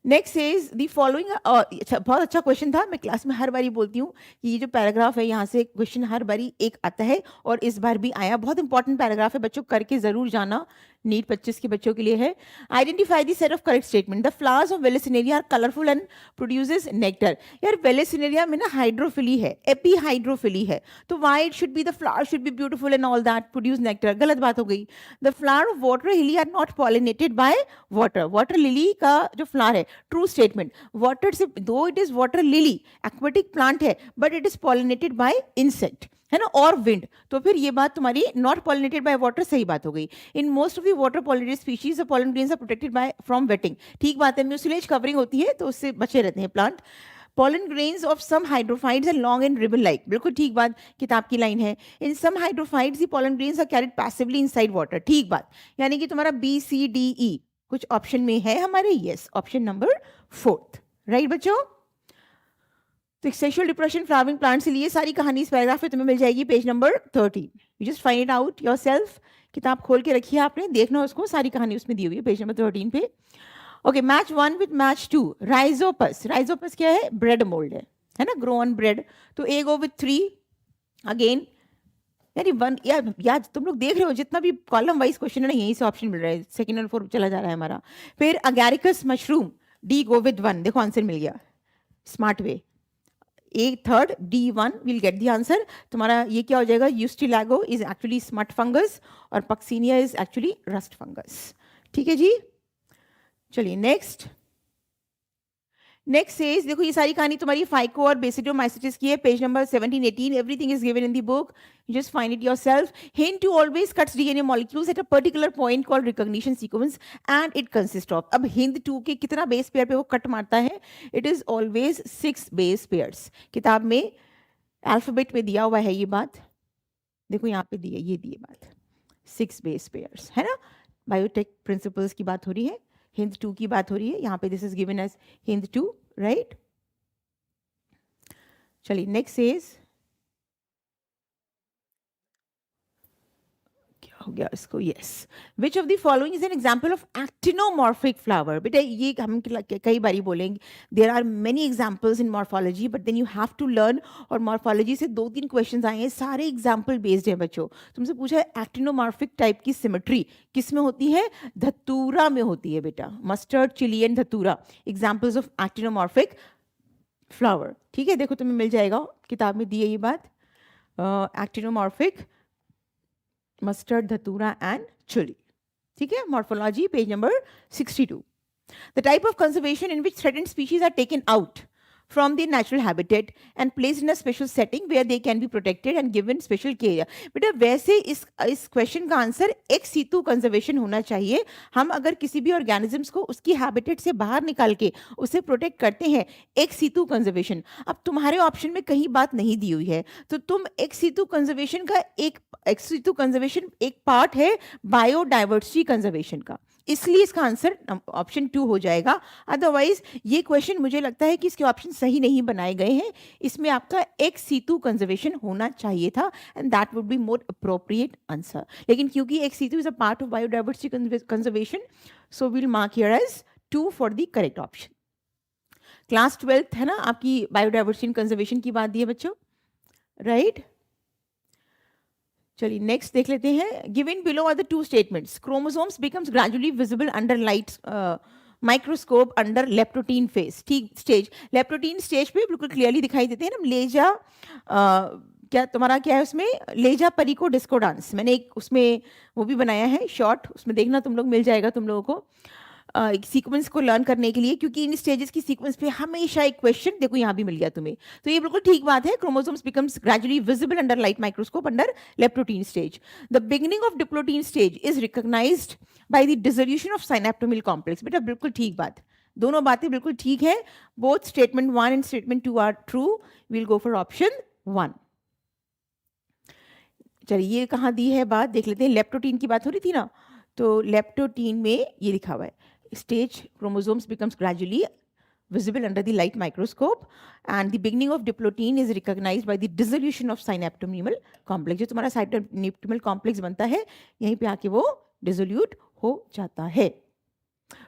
नेक्स्ट इज दी फॉलोइंग, बहुत अच्छा क्वेश्चन था, मैं क्लास में हर बारी बोलती हूँ कि ये जो पैराग्राफ है यहाँ से क्वेश्चन हर बारी एक आता है, और इस बार भी आया, बहुत इंपॉर्टेंट पैराग्राफ है बच्चों, करके जरूर जाना, नीट 25 के बच्चों के लिए है। Identify the set of correct statement, the flowers of Vallisneria are colourful and produces nectar. यार वेलेसिनेरिया में ना हाइड्रोफिली है, एपीहाइड्रोफिली है, तो why it should be the flower should be beautiful and all that, produce nectar, गलत बात हो गई। The flower of water lily are not pollinated by water, water lily का जो फ्लावर है, ट्रू स्टेटमेंट, वाटर से, though it is water lily aquatic plant है, but it is pollinated bye insect, है ना, और विंड, तो फिर ये बात तुम्हारी नॉट पॉलिनेटेड बाय वाटर सही बात हो गई। In most of the water pollinated species the pollen grains are protected by from wetting, ठीक बात है, म्यूसिलेज कवरिंग होती है तो उससे बचे रहते हैं plant. pollen grains of some hydrophytes are long and ribbon like, बिल्कुल ठीक बात, किताब की लाइन है। in some hydrophytes the pollen grains are carried passively inside water, ठीक बात, यानी कि तुम्हारा BCDE कुछ ऑप्शन में है हमारे, यस, ऑप्शन नंबर 4, राइट बच्चों। तो सेक्सुअल डिप्रेशन फ्लावरिंग प्लांट से लिए सारी कहानी इस पैराग्राफ में तुम्हें मिल जाएगी, page number 13, you just find it out yourself, किताब खोल के रखिए आपने, देखना उसको, सारी कहानी उसमें दी हुई है पेज नंबर 13 पे। Okay, match 1 with match 2, Rhizopus, Rhizopus क्या है, ब्रेड मोल्ड है ना, ग्रो ऑन ब्रेड, तो ए गो विद 3 अगेन, यानी 1, या तुम लोग देख रहे हो जितना भी कॉलम वाइज क्वेश्चन है ना, यहीं से ऑप्शन मिल रहा है, सेकंड और 4 चला जा रहा है हमारा। फिर Agaricus mushroom, D go with 1, देखो आंसर मिल गया, smart way, A third, D1 will get the answer. तुम्हारा ये क्या हो जाएगा, यूस्टिलागो इज एक्चुअली स्मट फंगस और Puccinia is actually rust fungus, ठीक है जी। चलिए नेक्स्ट, नेक्स्ट सेज, देखो ये सारी कहानी तुम्हारी फाइको और बेसिडोमाइसिटिस की है, page number 17-18, everything is given in the book, you just find it yourself. Hint to always cuts DNA molecules at a particular point called recognition sequence and it consists of, अब हिंद 2 के कितना बेस पेयर पे वो कट मारता है, it is always 6 base pairs, किताब में अल्फाबेट में दिया हुआ है ये बात, देखो यहाँ पे दिया, ये दिए बात 6 बेस पेयर्स, है ना, बायोटेक प्रिंसिपल्स की बात हो रही है, हिंद 2 की बात हो रही है, यहाँ पे this is given as hint 2, right. चलिए नेक्स्ट इज, हो गया इसको, yes, which of the following is an example of actinomorphic flower. बेटा ये हम कई बारी बोलेंगे, there are many examples in morphology, but then you have to learn, और मॉर्फोलॉजी से 2-3 क्वेश्चंस आए हैं, सारे एग्जांपल बेस्ड हैं बच्चों। तुमसे पूछा है एक्टिनोमॉर्फिक टाइप की सिमेट्री किस में होती है, धतूरा में होती है बेटा, मस्टर्ड, चिली एंड धतूरा, एग्जाम्पल्स ऑफ एक्टिनोमॉर्फिक फ्लावर, ठीक है, देखो तुम्हें मिल जाएगा, किताब में दी है ये बात, एक्टिनोमॉर्फिक, मस्टर्ड, धतूरा एंड चिली, ठीक है, morphology page number 62। The type of conservation in which threatened species are taken out from their natural habitat and placed in a special setting where they can be protected and given special care। बेटा वैसे इस क्वेश्चन का आंसर ex situ कंजर्वेशन होना चाहिए। हम अगर किसी भी ऑर्गेनिजम्स को उसकी हैबिटेट से बाहर निकाल के उसे प्रोटेक्ट करते हैं, ex situ कंजर्वेशन। अब तुम्हारे ऑप्शन में कहीं बात नहीं दी हुई है, तो तुम ex situ कंजर्वेशन का एक ex situ कंजर्वेशन एक पार्ट है बायोडाइवर्सिटी कंजर्वेशन का, इसलिए इसका आंसर ऑप्शन 2 हो जाएगा। अदरवाइज ये क्वेश्चन मुझे लगता है कि इसके ऑप्शन सही नहीं बनाए गए हैं, इसमें आपका एक्स सीतु कंजर्वेशन होना चाहिए था and that would be more appropriate answer. लेकिन क्योंकि ex situ is a part of biodiversity conservation, so will mark here as 2 for the correct option. Class 12th है ना आपकी, बायोडाइवर्सिटी कंजर्वेशन की बात दी है बच्चों, राइट? चलिए नेक्स्ट देख लेते हैं। Given below are the two statements, chromosomes becomes gradually visible under light microscope under leptotene phase. ठीक स्टेज, लेप्टोटीन स्टेज पे बिल्कुल क्लियरली दिखाई देते हैं ना लेजा, क्या तुम्हारा क्या है उसमें, लेजा परिको डिस्कोडांस। मैंने एक उसमें वो भी बनाया है शॉर्ट, उसमें देखना तुम लोग, मिल जाएगा तुम लोगों को एक सीक्वेंस को लर्न करने के लिए, क्योंकि इन स्टेजेस की सीक्वेंस पे हमेशा एक क्वेश्चन, देखो यहाँ भी मिल गया तुम्हें, तो ये बिल्कुल ठीक बात है। Chromosomes becomes gradually visible under light microscope under leptotene stage. The beginning of diplotene stage is recognised by the dissolution of synaptonemal complex. बेटा बिल्कुल ठीक बात, दोनों बातें बिल्कुल ठीक है। Both statement 1 and statement 2 are true. Will go for option 1। चलिए ये कहाँ दी है बात, देख लेते हैं। लेप्टोटीन की बात हो रही थी ना, तो लेप्टोटीन में ये लिखा हुआ है, stage chromosomes becomes gradually visible under the light microscope and the beginning of diplotin is recognized by the dissolution of synaptomimal complex। जो तुम्हारा synaptomimal complex बनता है यहीं पे आके वो डिसोल्यूट हो जाता है।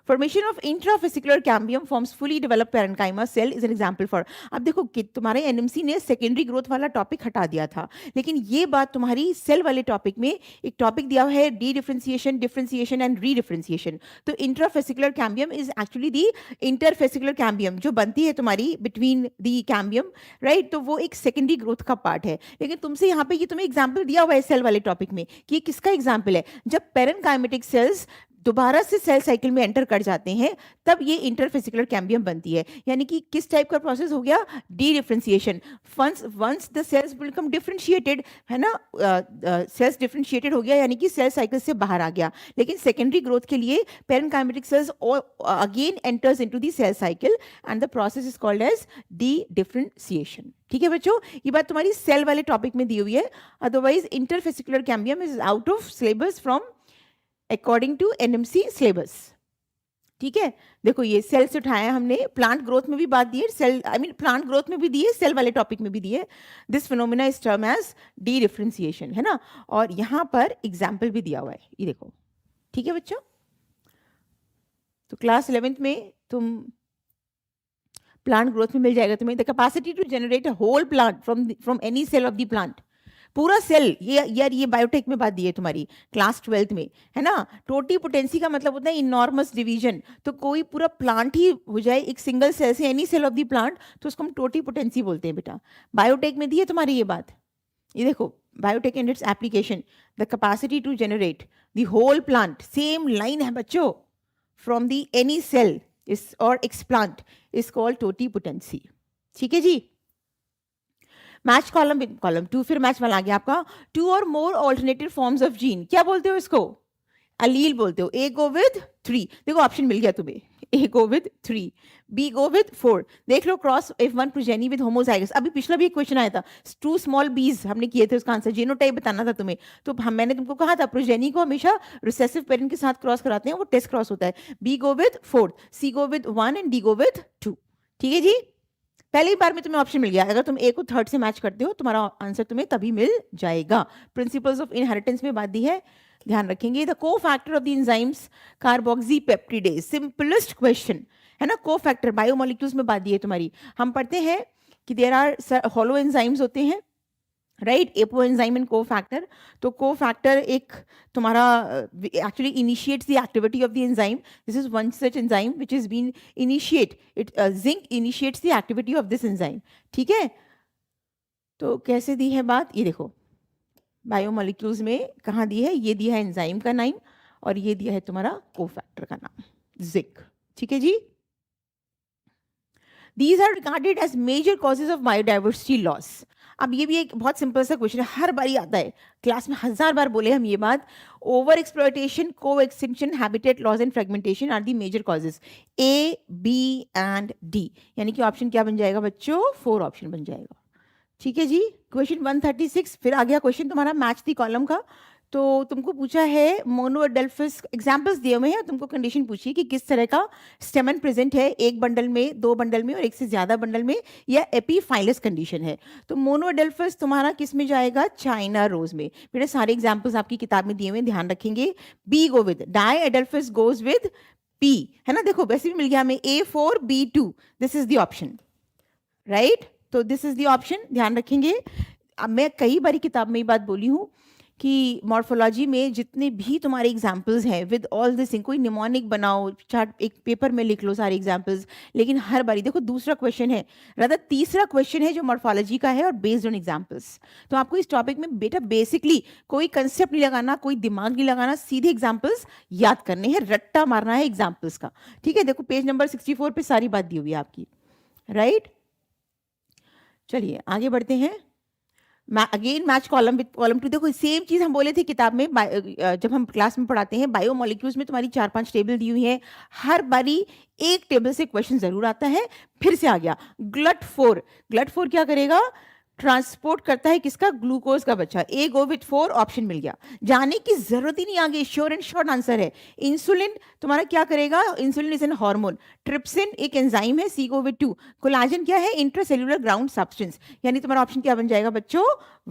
Formation of intravesicular cambium forms fully developed parenchyma cell is an example for। अब देखो कि तुम्हारे एनएमसी ने सेकेंडरी ग्रोथ वाला टॉपिक हटा दिया था, लेकिन ये बात तुम्हारी सेल वाले टॉपिक में एक टॉपिक दिया है, D differentiation, differentiation and re differentiation. तो intrafascicular cambium is actually the interfascicular cambium जो बनती है तुम्हारी बिटवीन दी कैम्बियम, राइट? तो वो एक सेकेंडरी ग्रोथ का पार्ट है। लेकिन तुमसे यहाँ पे ये तुम्हें एग्जाम्पल दिया हुआ है सेल वाले टॉपिक में कि ये किसका एग्जाम्पल है, जब पेरेनकाइमेटिक सेल्स दोबारा से सेल साइकिल में एंटर कर जाते हैं तब ये इंटरफेसिकुलर कैम्बियम बनती है। यानी कि किस टाइप का प्रोसेस हो गया, dedifferentiation. Once the cells become differentiated, है ना, सेल्स डिफरेंशिएटेड हो गया, यानी कि सेल साइकिल से बाहर आ गया। लेकिन सेकेंडरी ग्रोथ के लिए parenchymatic cells again enters into the cell cycle and the process is called as dedifferentiation. ठीक है बच्चों, ये बात तुम्हारी सेल वाले टॉपिक में दी हुई है। Otherwise interfascicular cambium is out of syllabus from according to NMC syllabus. ठीक है, देखो ये सेल से उठाया हमने, प्लांट ग्रोथ में भी बात दी है, cell I mean plant growth में भी दी है, सेल वाले टॉपिक में भी दी है। This phenomena is term as dedifferentiation, है ना। और यहां पर एग्जाम्पल भी दिया हुआ है, ये देखो। ठीक है बच्चों, तो क्लास 11th में तुम प्लांट ग्रोथ में मिल जाएगा तुम्हें, the capacity to generate a whole plant from any cell of the plant. पूरा सेल, ये यार ये बायोटेक में बात दी है तुम्हारी क्लास 12th में, है ना। टोटीपोटेंसी का मतलब होता है इनॉर्मस डिवीजन। तो कोई पूरा प्लांट ही हो जाए एक सिंगल सेल से, any cell of the plant, तो उसको हम टोटीपोटेंसी बोलते हैं बेटा। बायोटेक में दी है तुम्हारी ये बात, ये देखो, biotech and its application, the capacity to generate the whole plant, same line है बच्चों, from the any cell is और एक्सप्लांट इज कॉल्ड टोटीपोटेंसी। ठीक है जी। मैच कॉलम 2, फिर मैच वाला आ गया आपका, 2 और मोर ऑल्टरनेटिव फॉर्म्स ऑफ जीन, क्या बोलते हो इसको, अलील बोलते हो। ए गो विद 3, देखो ऑप्शन मिल गया तुम्हें, A go with 3, B go with 4। देख लो, cross F1 progeny with homozygous. अभी पिछला भी एक क्वेश्चन आया था, 2 स्मॉल बीज हमने किए थे, उसका आंसर जीनोटाइप बताना था तुम्हें। तो मैंने तुमको कहा था प्रोजेनी को हमेशा रिसेसिव पेरेंट के साथ क्रॉस कराते हैं, वो टेस्ट क्रॉस होता है। B go with 4, C go with 1 and D go with 2। ठीक है जी, पहली बार में तुम्हें ऑप्शन मिल गया। अगर तुम ए को थर्ड से मैच करते हो तुम्हारा आंसर तुम्हें तभी मिल जाएगा। प्रिंसिपल्स ऑफ इनहेरिटेंस में बात दी है, ध्यान रखेंगे। द को factor of the enzymes carboxypeptidase, simplest question है ना। को फैक्टर बायोमोलिक्यूल्स में बात दी है तुम्हारी। हम पढ़ते हैं कि देयर आर हॉलो एंजाइम्स होते हैं, right, apoenzyme and cofactor. तो को फैक्टर एक तुम्हारा actually initiates the activity of the enzyme. This is one such enzyme which is been initiate it, zinc initiates the activity of this enzyme. ठीक है, तो कैसे दी है बात, ये देखो बायोमोलिक्यूल्स में कहाँ दी है, ये दिया है एंजाइम का नाम और ये दिया है तुम्हारा को फैक्टर का नाम, जिंक। ठीक है जी। These are regarded as major causes of biodiversity loss। अब ये भी एक बहुत सिंपल सा क्वेश्चन है, हर बार आता है क्लास में, 1000 बार बोले हम ये बात। Overexploitation, coextinction, habitat loss and fragmentation are the major causes, A, B and D. यानी कि ऑप्शन क्या बन जाएगा बच्चों, 4 ऑप्शन बन जाएगा। ठीक है जी। क्वेश्चन 136 फिर आ गया क्वेश्चन तुम्हारा मैच दी कॉलम का। तो तुमको पूछा है मोनोएडेल्फस, एग्जाम्पल्स दिए हुए हैं, तुमको कंडीशन पूछी कि किस तरह का स्टेमन प्रेजेंट है, एक बंडल में, दो बंडल में और एक से ज्यादा बंडल में, या एपीफाइलस कंडीशन है। तो मोनोएडेल्फस तुम्हारा किस में जाएगा? चाइना रोज में। बेटा सारे एग्जाम्पल्स आपकी किताब में दिए हुए, ध्यान रखेंगे। B go with diadelphous goes with P, है ना, देखो वैसे भी मिल गया हमें A4B2, this is the option, right. तो दिस इज द ऑप्शन, ध्यान रखेंगे। अब मैं कई बारी किताब में ये बात बोली हूँ कि मॉर्फोलॉजी में जितने भी तुम्हारे एग्जाम्पल्स हैं विद ऑल दिस थिंग, कोई निमोनिक बनाओ, चार्ट एक पेपर में लिख लो सारे एग्जाम्पल्स, लेकिन हर बारी देखो दूसरा क्वेश्चन है, रादर तीसरा क्वेश्चन है जो मॉर्फोलॉजी का है और बेस्ड ऑन एग्जाम्पल्स। तो आपको इस टॉपिक में बेटा बेसिकली कोई कंसेप्ट नहीं लगाना, कोई दिमाग नहीं लगाना, सीधे एग्जाम्पल्स याद करने हैं, रट्टा मारना है एग्जाम्पल्स का, ठीक है। देखो पेज नंबर 64 पे सारी बात दी हुई है आपकी, राइट। चलिए आगे बढ़ते हैं। Again match column with column to. देखो सेम चीज हम बोले थे किताब में, जब हम क्लास में पढ़ाते हैं बायोमोलिक्यूल्स में तुम्हारी 4-5 टेबल दी हुई है, हर बारी एक टेबल से क्वेश्चन जरूर आता है। फिर से आ गया GLUT4। GLUT4 क्या करेगा? ट्रांसपोर्ट करता है किसका? ग्लूकोज का बच्चा। ए गो विथ 4, ऑप्शन मिल गया, जाने की जरूरत ही नहीं, आगे श्योर एंड शॉर्ट आंसर है। इंसुलिन तुम्हारा क्या करेगा? Insulin is an hormone. Trypsin एक एंजाइम है, सी गो विथ 2। कोलाजन क्या है? इंट्रासेल्युलर ग्राउंड सब्सटेंस, यानी तुम्हारा ऑप्शन क्या बन जाएगा बच्चों?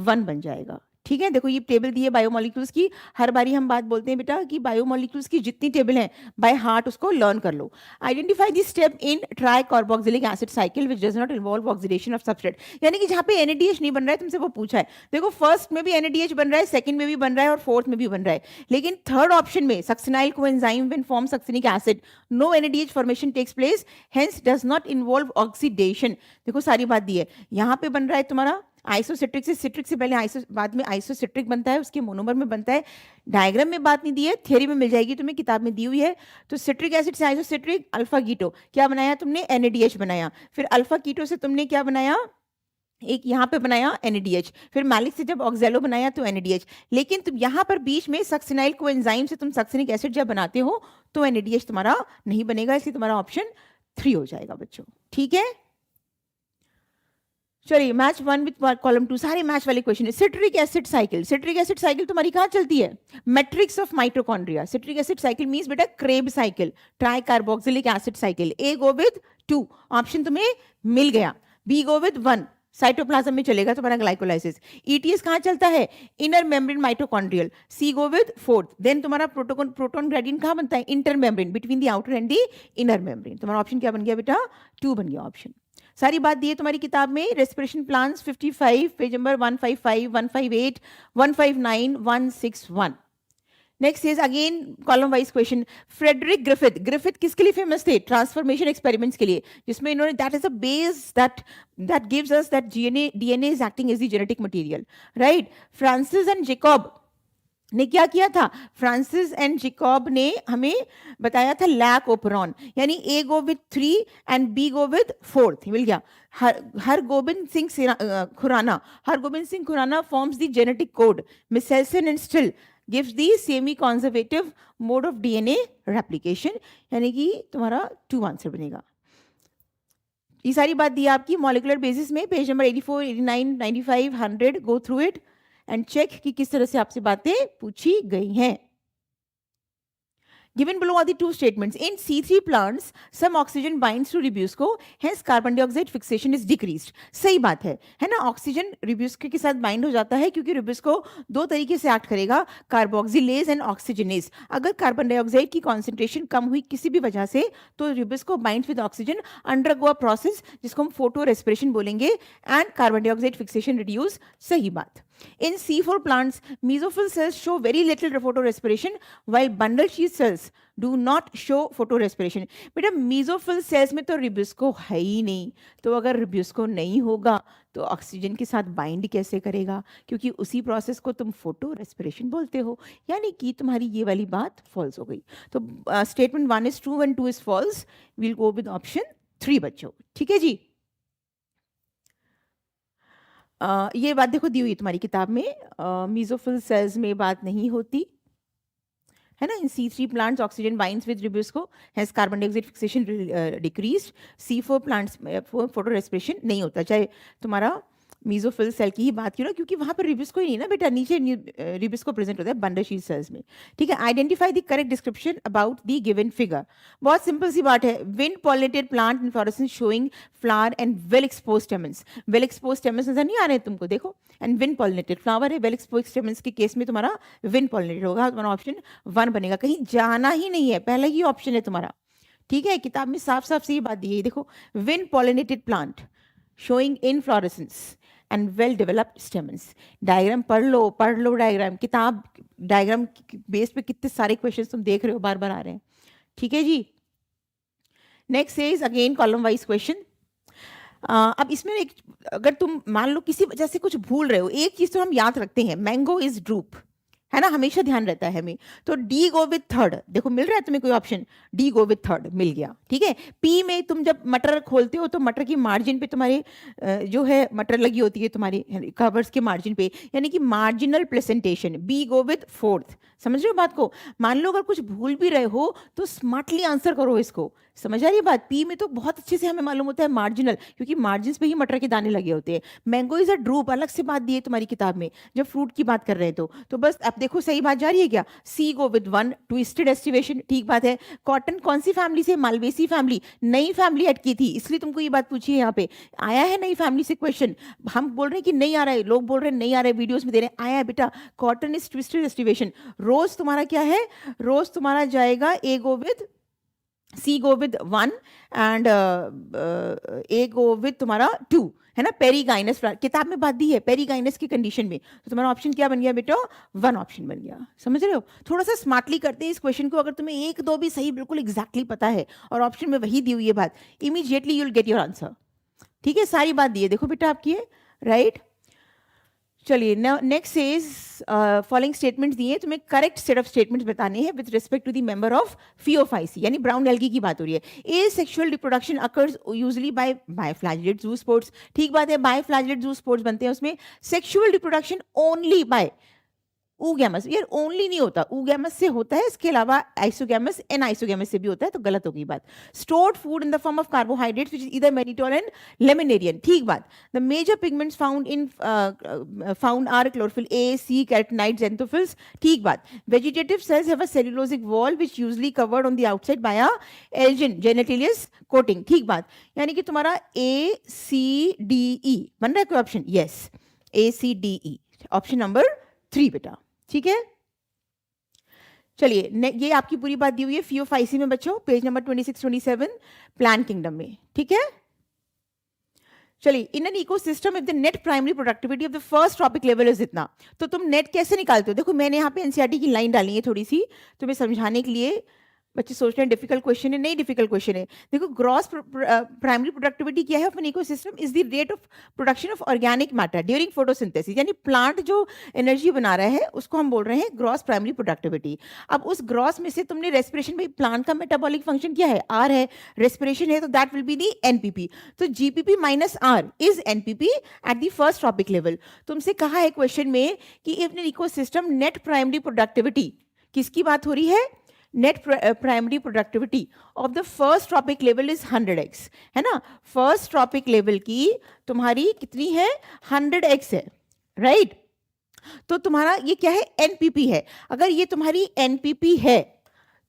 1 बन जाएगा, ठीक है। देखो ये टेबल दी है बायोमोलिक्यूल्स की, हर बारी हम बात बोलते हैं बेटा कि बायोमोलिक्यूल्स की जितनी टेबल है बाय हार्ट उसको लर्न कर लो। Identify the step in tricarboxylic acid cycle which does not involve oxidation of substrate, यानी कि जहां पे NADH नहीं बन रहा है, तुमसे वो पूछा है। देखो फर्स्ट में भी NADH बन रहा है, सेकंड में भी बन रहा है और फोर्थ में भी बन रहा है, लेकिन थर्ड ऑप्शन में succinyl coenzyme when form succinic acid, no NADH formation takes place, hence does not involve oxidation. देखो सारी बात दी है, यहां पे बन रहा है तुम्हारा आइसोसिट्रिक से, सिट्रिक से पहले बाद में आइसोसिट्रिक बनता है, उसके मोनोमर में बनता है। डायग्राम में बात नहीं दी है, थ्योरी में मिल जाएगी तुम्हें, किताब में दी हुई है। तो सिट्रिक एसिड से आइसोसिट्रिक, अल्फा कीटो क्या बनाया तुमने? NADH बनाया। फिर अल्फा कीटो से तुमने क्या बनाया? एक यहाँ पे बनाया NADH। फिर मैलिक से जब ऑक्जेलो बनाया तो NADH। लेकिन तुम यहाँ पर बीच में सक्सिनाइल कोएंजाइम से तुम सक्सिनिक एसिड जब बनाते हो तो NADH तुम्हारा नहीं बनेगा, इसलिए तुम्हारा ऑप्शन 3 हो जाएगा बच्चों, ठीक है। चलिए मैच 1 विद कॉलम 2, सारे मैच वाले क्वेश्चन है। Citric acid cycle, citric acid cycle तुम्हारी कहाँ चलती है? Matrix of mitochondria. Citric acid cycle means बेटा Krebs cycle, tricarboxylic acid cycle. A go with 2, option तुम्हें मिल गया। बी गो विद 1, साइटोप्लाज्म में चलेगा तुम्हारा ग्लाइकोलाइसिस। ETS कहाँ चलता है? Inner membrane mitochondrial. C go with 4th। Then तुम्हारा प्रोटोन ग्रेडियंट कहाँ बनता है? Intermembrane, between the outer and the inner membrane. तुम्हारा ऑप्शन क्या बन गया बेटा? 2 बन गया ऑप्शन। सारी बात दी है तुम्हारी किताब में, respiration plants 55, page number 155, 158, 159, 161। Next is again column wise question. Frederick Griffith, Griffith किसके लिए फेमस थे? ट्रांसफॉर्मेशन एक्सपेरिमेंट्स के लिए, जिसमें इन्होंने that is a base that gives us that DNA is acting as the genetic material, right. Francis and Jacob ने क्या किया था? फ्रांसिस एंड जेकॉब ने हमें बताया था लैक ओपरॉन, यानी A go with 3 and B go with 4th, मिल गया। Hargobind Singh Khorana forms the genetic code. Meselson and Stahl gives the semi conservative mode of DNA replication, यानी कि तुम्हारा 2 आंसर बनेगा। ये सारी बात दी है आपकी मॉलिक्यूलर बेसिस में, page number 84, 89, 95, 100, go through it and check कि किस तरह से आपसे बातें पूछी गई हैं। Given below are the two statements. In C3 plants, some oxygen binds to Ribusco, hence carbon dioxide fixation is decreased. सही बात है ना? ऑक्सीजन रिब्यूस्को के साथ बाइंड हो जाता है क्योंकि रिब्यूस्को 2 तरीके से एक्ट करेगा, कार्बोक्सिलेज एंड ऑक्सीजनेज। अगर कार्बन डाइऑक्साइड की कॉन्सेंट्रेशन कम हुई किसी भी वजह से तो RuBisCO binds with oxygen, undergo a process जिसको हम फोटो रेस्पिरेशन बोलेंगे, and carbon dioxide fixation reduce. सही बात। In C4 plants, mesophyll cells show very little photorespiration, while bundle sheath cells do not show photorespiration. बेटा mesophyll cells में तो रिब्यूस्को है ही नहीं, तो अगर रिब्यूस्को नहीं होगा तो ऑक्सीजन के साथ बाइंड कैसे करेगा? क्योंकि उसी प्रोसेस को तुम फोटो रेस्पिरेशन बोलते हो, यानी कि तुम्हारी ये वाली बात फॉल्स हो गई। तो statement 1 is true and 2 is false. We'll go with option 3 बच्चों, ठीक है जी। ये बात देखो दी हुई है तुम्हारी किताब में, मेसोफिल सेल्स में बात नहीं होती है ना। In C3 plants oxygen binds with RuBisCO, has carbon dioxide fixation decreased. C4 plants में फोटो रेस्पिरेशन नहीं होता, चाहे तुम्हारा मीजोफिल सेल की ही बात की ना, क्योंकि वहां पर रिबिस्को ही नहीं ना बेटा, नीचे रिबिस्को प्रेजेंट होता है बंडल शीट सेल्स में। ठीक है, identify the correct description about the given figure. बहुत सिंपल सी बात है, wind pollinated plant inflorescence showing flower and well expose stamens. Well expose stamens नजर नहीं आ रहे हैं तुमको, देखो, एंड विंड पॉलिनेटेड फ्लावर है, वेल एक्सपोज स्टेमन्स के केस में तुम्हारा विंड पॉलिनेटेड होगा, तुम्हारा ऑप्शन 1 बनेगा, कहीं जाना ही नहीं है, पहला ही ऑप्शन है तुम्हारा। ठीक है, किताब में साफ साफ से ये बात दी है, देखो, wind pollinated plant showing inflorescence and well developed stamens. Diagram पढ़ लो डायग्राम, किताब डायग्राम बेस पे कितने सारे क्वेश्चंस तुम देख रहे हो बार बार आ रहे हैं। ठीक है जी, next is again column wise question. अब इसमें एक, अगर तुम मान लो किसी वजह से कुछ भूल रहे हो, एक चीज तो हम याद रखते हैं, मैंगो इज ड्रूप, है ना, हमेशा ध्यान रहता है हमें, तो डी गो विथ थर्ड। देखो मिल रहा है तुम्हें कोई option, D go with third मिल गया। ठीक है, पी में तुम जब मटर खोलते हो तो मटर की मार्जिन पे तुम्हारे जो है मटर लगी होती है तुम्हारी कवर्स के मार्जिन पे, यानी कि marginal presentation. B go with fourth, समझ रहे हो बात को। मान लो अगर कुछ भूल भी रहे हो तो स्मार्टली आंसर करो इसको, समझ आ रही है बात। पी में तो बहुत अच्छे से हमें मालूम होता है मार्जिनल, क्योंकि मार्जिन पे ही मटर के दाने लगे होते हैं। मैंगो इज अ ड्रूप, अलग से बात दी है तुम्हारी किताब में जब फ्रूट की बात कर रहे हैं तो बस अब देखो सही बात जा रही है क्या। सी गो विद 1, ट्विस्टेड एस्टिवेशन, ठीक बात है। कॉटन कौन सी फैमिली से, मालवेसी फैमिली, नई फैमिली ऐड की थी, इसलिए तुमको ये बात पूछी है, यहाँ पे आया है नई फैमिली से क्वेश्चन। हम बोल रहे हैं कि नहीं आ रहा है, लोग बोल रहे हैं नहीं आ रहा है, वीडियोस में दे रहे हैं, आया है बेटा, cotton is twisted aestivation. Rose तुम्हारा क्या है, रोज तुम्हारा जाएगा A go with, C go with 1 and A go with तुम्हारा 2, है ना। पेरीगाइनस, किताब में बात दी है पेरीगाइनस की कंडीशन में, तो तुम्हारा ऑप्शन क्या बन गया बेटा, 1 ऑप्शन बन गया। समझ रहे हो, थोड़ा सा स्मार्टली करते हैं इस क्वेश्चन को। अगर तुम्हें एक दो भी सही बिल्कुल एग्जैक्टली पता है और ऑप्शन में वही दी हुई है बात, immediately you will get your answer. ठीक है, सारी बात दी है, देखो बेटा आपकी है, राइट। चलिए नेक्स्ट इज फॉलोइंग स्टेटमेंट्स दिए, तुम्हें करेक्ट सेट ऑफ स्टेटमेंट्स बताने हैं with respect to the member of Phaeophyceae, यानी ब्राउन एल्गी की बात हो रही है। Asexual reproduction occurs usually by biflagellate zoospores, ठीक बात है, बायफ्लैजिलेट ज़ूस्पोर्ट्स बनते हैं उसमें। Sexual reproduction only by oogamous, यार ओनली नहीं होता, ऊगैमस से होता है, इसके अलावा आइसोगैमस एन आइसोगैमस से भी होता है, तो गलत होगी बात। Stored food in the form of carbohydrates which is either mannitol and laminarin, ठीक बात। The major pigments found are chlorophyll a, c, carotenoids, xanthophylls, ठीक बात। Vegetative cells have a cellulosic wall which usually covered on the outside by a algin gelatinous coating, ठीक बात। यानी कि तुम्हारा ए सी डी ई बन रहा है कोई option, yes, A C D E, option number 3 बेटा। ठीक है, चलिए ये आपकी पूरी बात दी हुई है फियोफाइसी में बच्चों, पेज नंबर 26-27 प्लांट किंगडम में। ठीक है, चलिए, in an ecosystem if the net primary productivity of the first trophic level is इतना, तो तुम नेट कैसे निकालते हो। देखो मैंने यहाँ पे एनसीईआरटी की लाइन डाली है थोड़ी सी तुम्हें समझाने के लिए। बच्चे सोच रहे हैं डिफिकल्ट क्वेश्चन है, नहीं डिफिकल्ट क्वेश्चन है। देखो ग्रॉस प्राइमरी प्रोडक्टिविटी क्या है of an ecosystem, is the rate of production of organic matter during photosynthesis, यानी प्लांट जो एनर्जी बना रहा है उसको हम बोल रहे हैं ग्रॉस प्राइमरी प्रोडक्टिविटी। अब उस ग्रॉस में से तुमने रेस्पिरेशन, भाई प्लांट का मेटाबॉलिक फंक्शन क्या है, आर है, रेस्पिरेशन है, तो that will be the NPP. तो GPP minus R is NPP at the first trophic level. तुमसे कहा है क्वेश्चन में कि if an ecosystem net primary productivity, किसकी बात हो रही है, net primary productivity of the first trophic level is 100x, है ना। फर्स्ट ट्रॉपिक लेवल की तुम्हारी कितनी है, 100x है, राइट। तो तुम्हारा ये क्या है, एनपीपी है। अगर ये तुम्हारी एनपीपी है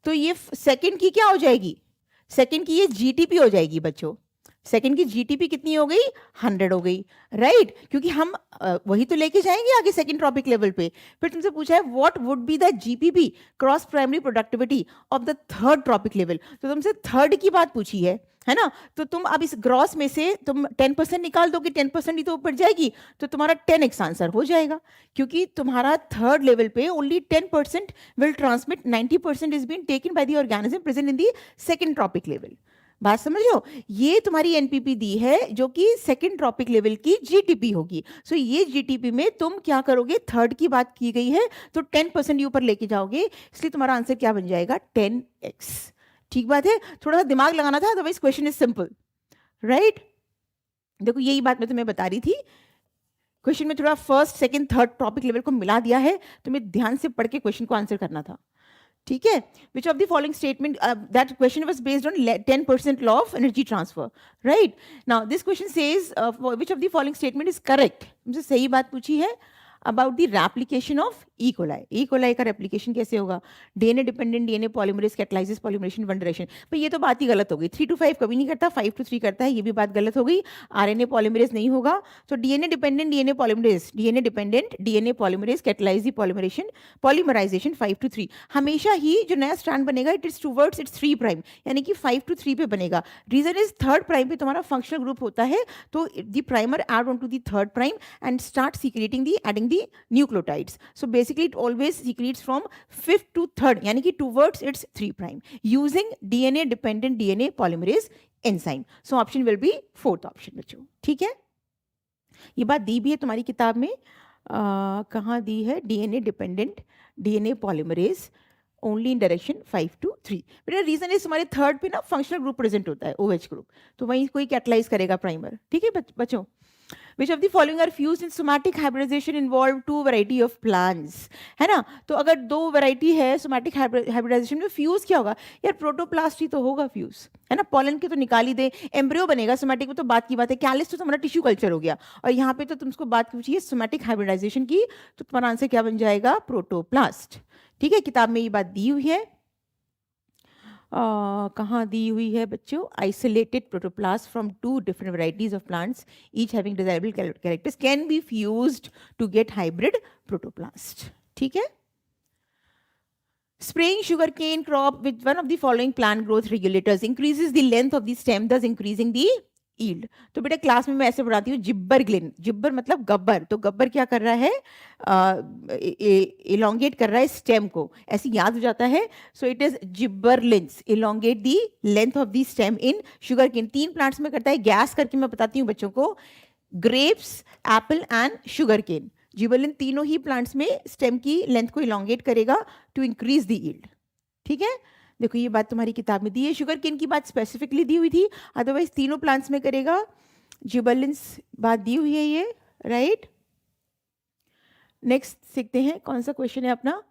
तो ये सेकंड की क्या हो जाएगी, सेकंड की ये जीटीपी हो जाएगी बच्चों। सेकंड की जीटीपी कितनी हो गई, 100 हो गई, राइट। क्योंकि हम वही तो लेके जाएंगे आगे सेकंड ट्रॉपिक लेवल पे। फिर तुमसे पूछा है what would be the GPP, cross primary productivity of the third trophic level, तो तुमसे थर्ड की बात पूछी है ना। तो तुम अब इस ग्रॉस में से तुम 10% निकाल दोगे, 10% ही तो ऊपर जाएगी, तो तुम्हारा 10x आंसर हो जाएगा। क्योंकि तुम्हारा थर्ड लेवल पे only 10% will transmit, 90% is been taken by the organism present in the second trophic level. बात समझ लो, ये तुम्हारी एनपीपी दी है जो कि सेकंड ट्रॉपिक लेवल की जीटीपी होगी। सो ये जीटीपी में तुम क्या करोगे, थर्ड की बात की गई है तो 10% ऊपर लेके जाओगे, इसलिए तुम्हारा आंसर क्या बन जाएगा, 10x। ठीक बात है, थोड़ा सा दिमाग लगाना था, otherwise question is simple, right. देखो यही बात मैं तुम्हें बता रही थी, क्वेश्चन में थोड़ा first second third topic level को मिला दिया है, तुम्हें ध्यान से पढ़ के क्वेश्चन को आंसर करना था। ठीक है, विच of the following statement, that question was based on 10% law of energy transfer, right? Now this question says which of the following statement is correct, मुझे सही बात पूछी है about the replication of E coli. E coli का रेप्लिकेशन कैसे होगा? DNA dependent DNA polymerase कैटलाइजेस polymerisation one direction. पर ये तो बात ही गलत हो गई, 3 to 5 कभी नहीं करता, 5 to 3 करता है, ये भी बात गलत हो गई। आरएनए पॉलीमरेज नहीं होगा, तो DNA dependent DNA polymerase, DNA dependent DNA polymerase catalyse the polymerization 5 to 3। हमेशा ही जो नया स्ट्रैंड बनेगा it is towards its 3 prime, यानी कि 5 to 3 पे बनेगा। रीजन इज थर्ड प्राइम पे तुम्हारा फंक्शनल ग्रुप होता है, तो the primer add on to the third prime and start secreting the adding the nucleotides. So basically it always secretes from 5th to 3rd, यानी कि towards its 3 prime using DNA dependent DNA polymerase enzyme. So option will be 4th option बच्चों, ठीक है? ये बात दी भी है तुम्हारी किताब में, कहाँ दी है? DNA dependent DNA polymerase only in direction 5 to 3। बेटा रीजन इज तुम्हारे थर्ड पे ना फंक्शनल ग्रुप प्रेजेंट होता है, OH ग्रुप, तो वहीं कोई कैटलाइज करेगा प्राइमर, ठीक है बच्चों? Which of the following are fused in somatic hybridization involve 2 variety of plants, है ना? तो अगर 2 वैरायटी है सोमैटिक हाइब्रिडाइजेशन में, फ्यूज क्या होगा यार? प्रोटोप्लास्ट ही तो होगा फ्यूज, है ना? पॉलन के तो निकाल ही दे, एम्ब्रियो बनेगा। सोमैटिक में तो बात की बात है, कैलिस तो तुम्हारा टिश्यू कल्चर हो गया, और यहाँ पे तो तुमको बात पूछिए सोमैटिक हाइब्रिडाइजेशन की, तो तुम्हारा आंसर क्या बन जाएगा? प्रोटोप्लास्ट, ठीक है? किताब में ये बात दी हुई है, कहाँ दी हुई है बच्चों? Isolated protoplast from 2 different varieties of plants each having desirable characters can be fused to get hybrid protoplast, ठीक है? Spraying sugarcane crop with one of the following plant growth regulators increases the length of the stem, thus increasing the yield। तो बेटा क्लास में मैं ऐसे पढ़ाती हूँ, जिब्बर ग्लिन, जिब्बर मतलब गब्बर, तो गब्बर क्या कर रहा है? इलोंगेट कर रहा है स्टेम को, ऐसे याद हो जाता है। So it is gibberellins, elongate the length of the stem in sugarcane. 3 plants में करता है, गैस करके मैं बताती हूँ बच्चों को, grapes, apple and sugarcane. Gibberellin तीनों ही प्लांट्स में स्टेम की लेंथ को इलोंगेट करेगा टू इंक्रीज द यील्ड, ठीक है? देखो ये बात तुम्हारी किताब में दी है, शुगर केन की बात स्पेसिफिकली दी हुई थी, अदरवाइज तीनों प्लांट्स में करेगा। जिबरलिन्स बात दी हुई है ये, राइट? नेक्स्ट सीखते हैं, कौन सा क्वेश्चन है अपना?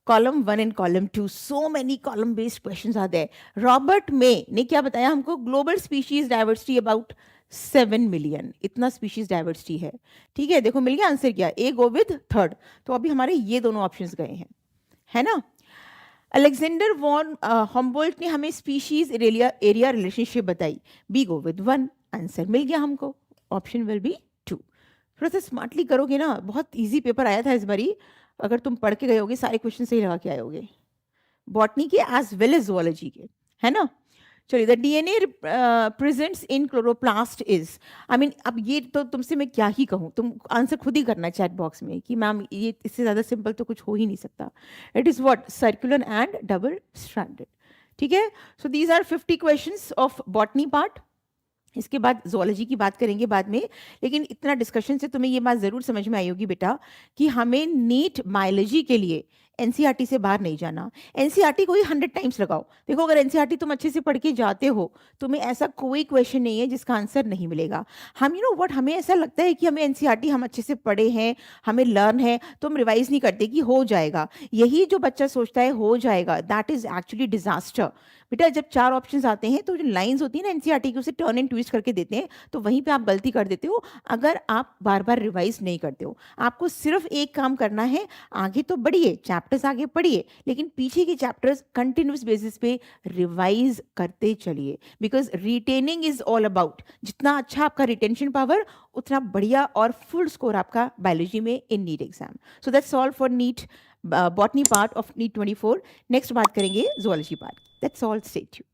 Column 1 and column 2, so many column based questions are there. Robert May ने क्या बताया हमको? Global species diversity about 7 million, इतना स्पीशीज डाइवर्सिटी है, ठीक है? देखो मिल गया आंसर क्या? ए गो विद थर्ड, तो अभी हमारे ये दोनों ऑप्शंस गए हैं, है ना? अलेक्जेंडर वॉन हम्बोल्ट ने हमें स्पीशीज एरिया रिलेशनशिप बताई, बी गो विद 1, आंसर मिल गया हमको, ऑप्शन विल बी 2। थोड़ा सा स्मार्टली करोगे ना, बहुत इजी पेपर आया था इस बारी, अगर तुम पढ़ के गए होगे सारे क्वेश्चन सही लगा के आए होगे, बॉटनी के एज वेल एज जुओलॉजी के, है ना? चलिए, the DNA presents in chloroplast is, I mean अब ये तो तुमसे मैं क्या ही कहूँ, तुम आंसर खुद ही करना चैट बॉक्स में कि मैम ये इससे ज़्यादा सिंपल तो कुछ हो ही नहीं सकता। It is what? Circular and double stranded, ठीक है? So these are 50 questions of botany part. इसके बाद जोलॉजी की बात करेंगे बाद में, लेकिन इतना डिस्कशन से तुम्हें ये बात ज़रूर समझ में आई होगी बेटा कि हमें नीट बायोलॉजी के लिए एनसीईआरटी से बाहर नहीं जाना। एनसीईआरटी को ही 100 टाइम्स लगाओ। देखो अगर एनसीईआरटी तुम अच्छे से पढ़ के जाते हो, तुम्हें ऐसा कोई क्वेश्चन नहीं है जिसका आंसर नहीं मिलेगा। हम व्हाट, हमें ऐसा लगता है कि हमें एनसीईआरटी हम अच्छे से पढ़े हैं, हमें लर्न है, तो हम रिवाइज नहीं करते कि हो जाएगा। यही जो बच्चा सोचता है हो जाएगा, दैट इज एक्चुअली डिजास्टर। बेटा जब 4 ऑप्शंस आते हैं तो जो लाइंस होती है ना एनसीईआरटी की, उसे टर्न एंड ट्विस्ट करके देते हैं, तो वहीं पे आप गलती कर देते हो अगर आप बार बार रिवाइज नहीं करते हो। आपको सिर्फ एक काम करना है, आगे तो बढ़िए, चैप्टर्स आगे पढ़िए, लेकिन पीछे के चैप्टर्स कंटिन्यूस बेसिस पे रिवाइज करते चलिए, because retaining is all about, जितना अच्छा आपका रिटेंशन पावर उतना बढ़िया और फुल स्कोर आपका बायोलॉजी में in NEET exam. So that's all for NEET botany part of NEET 24। Next बात करेंगे zoology part. That's all. Stay tuned.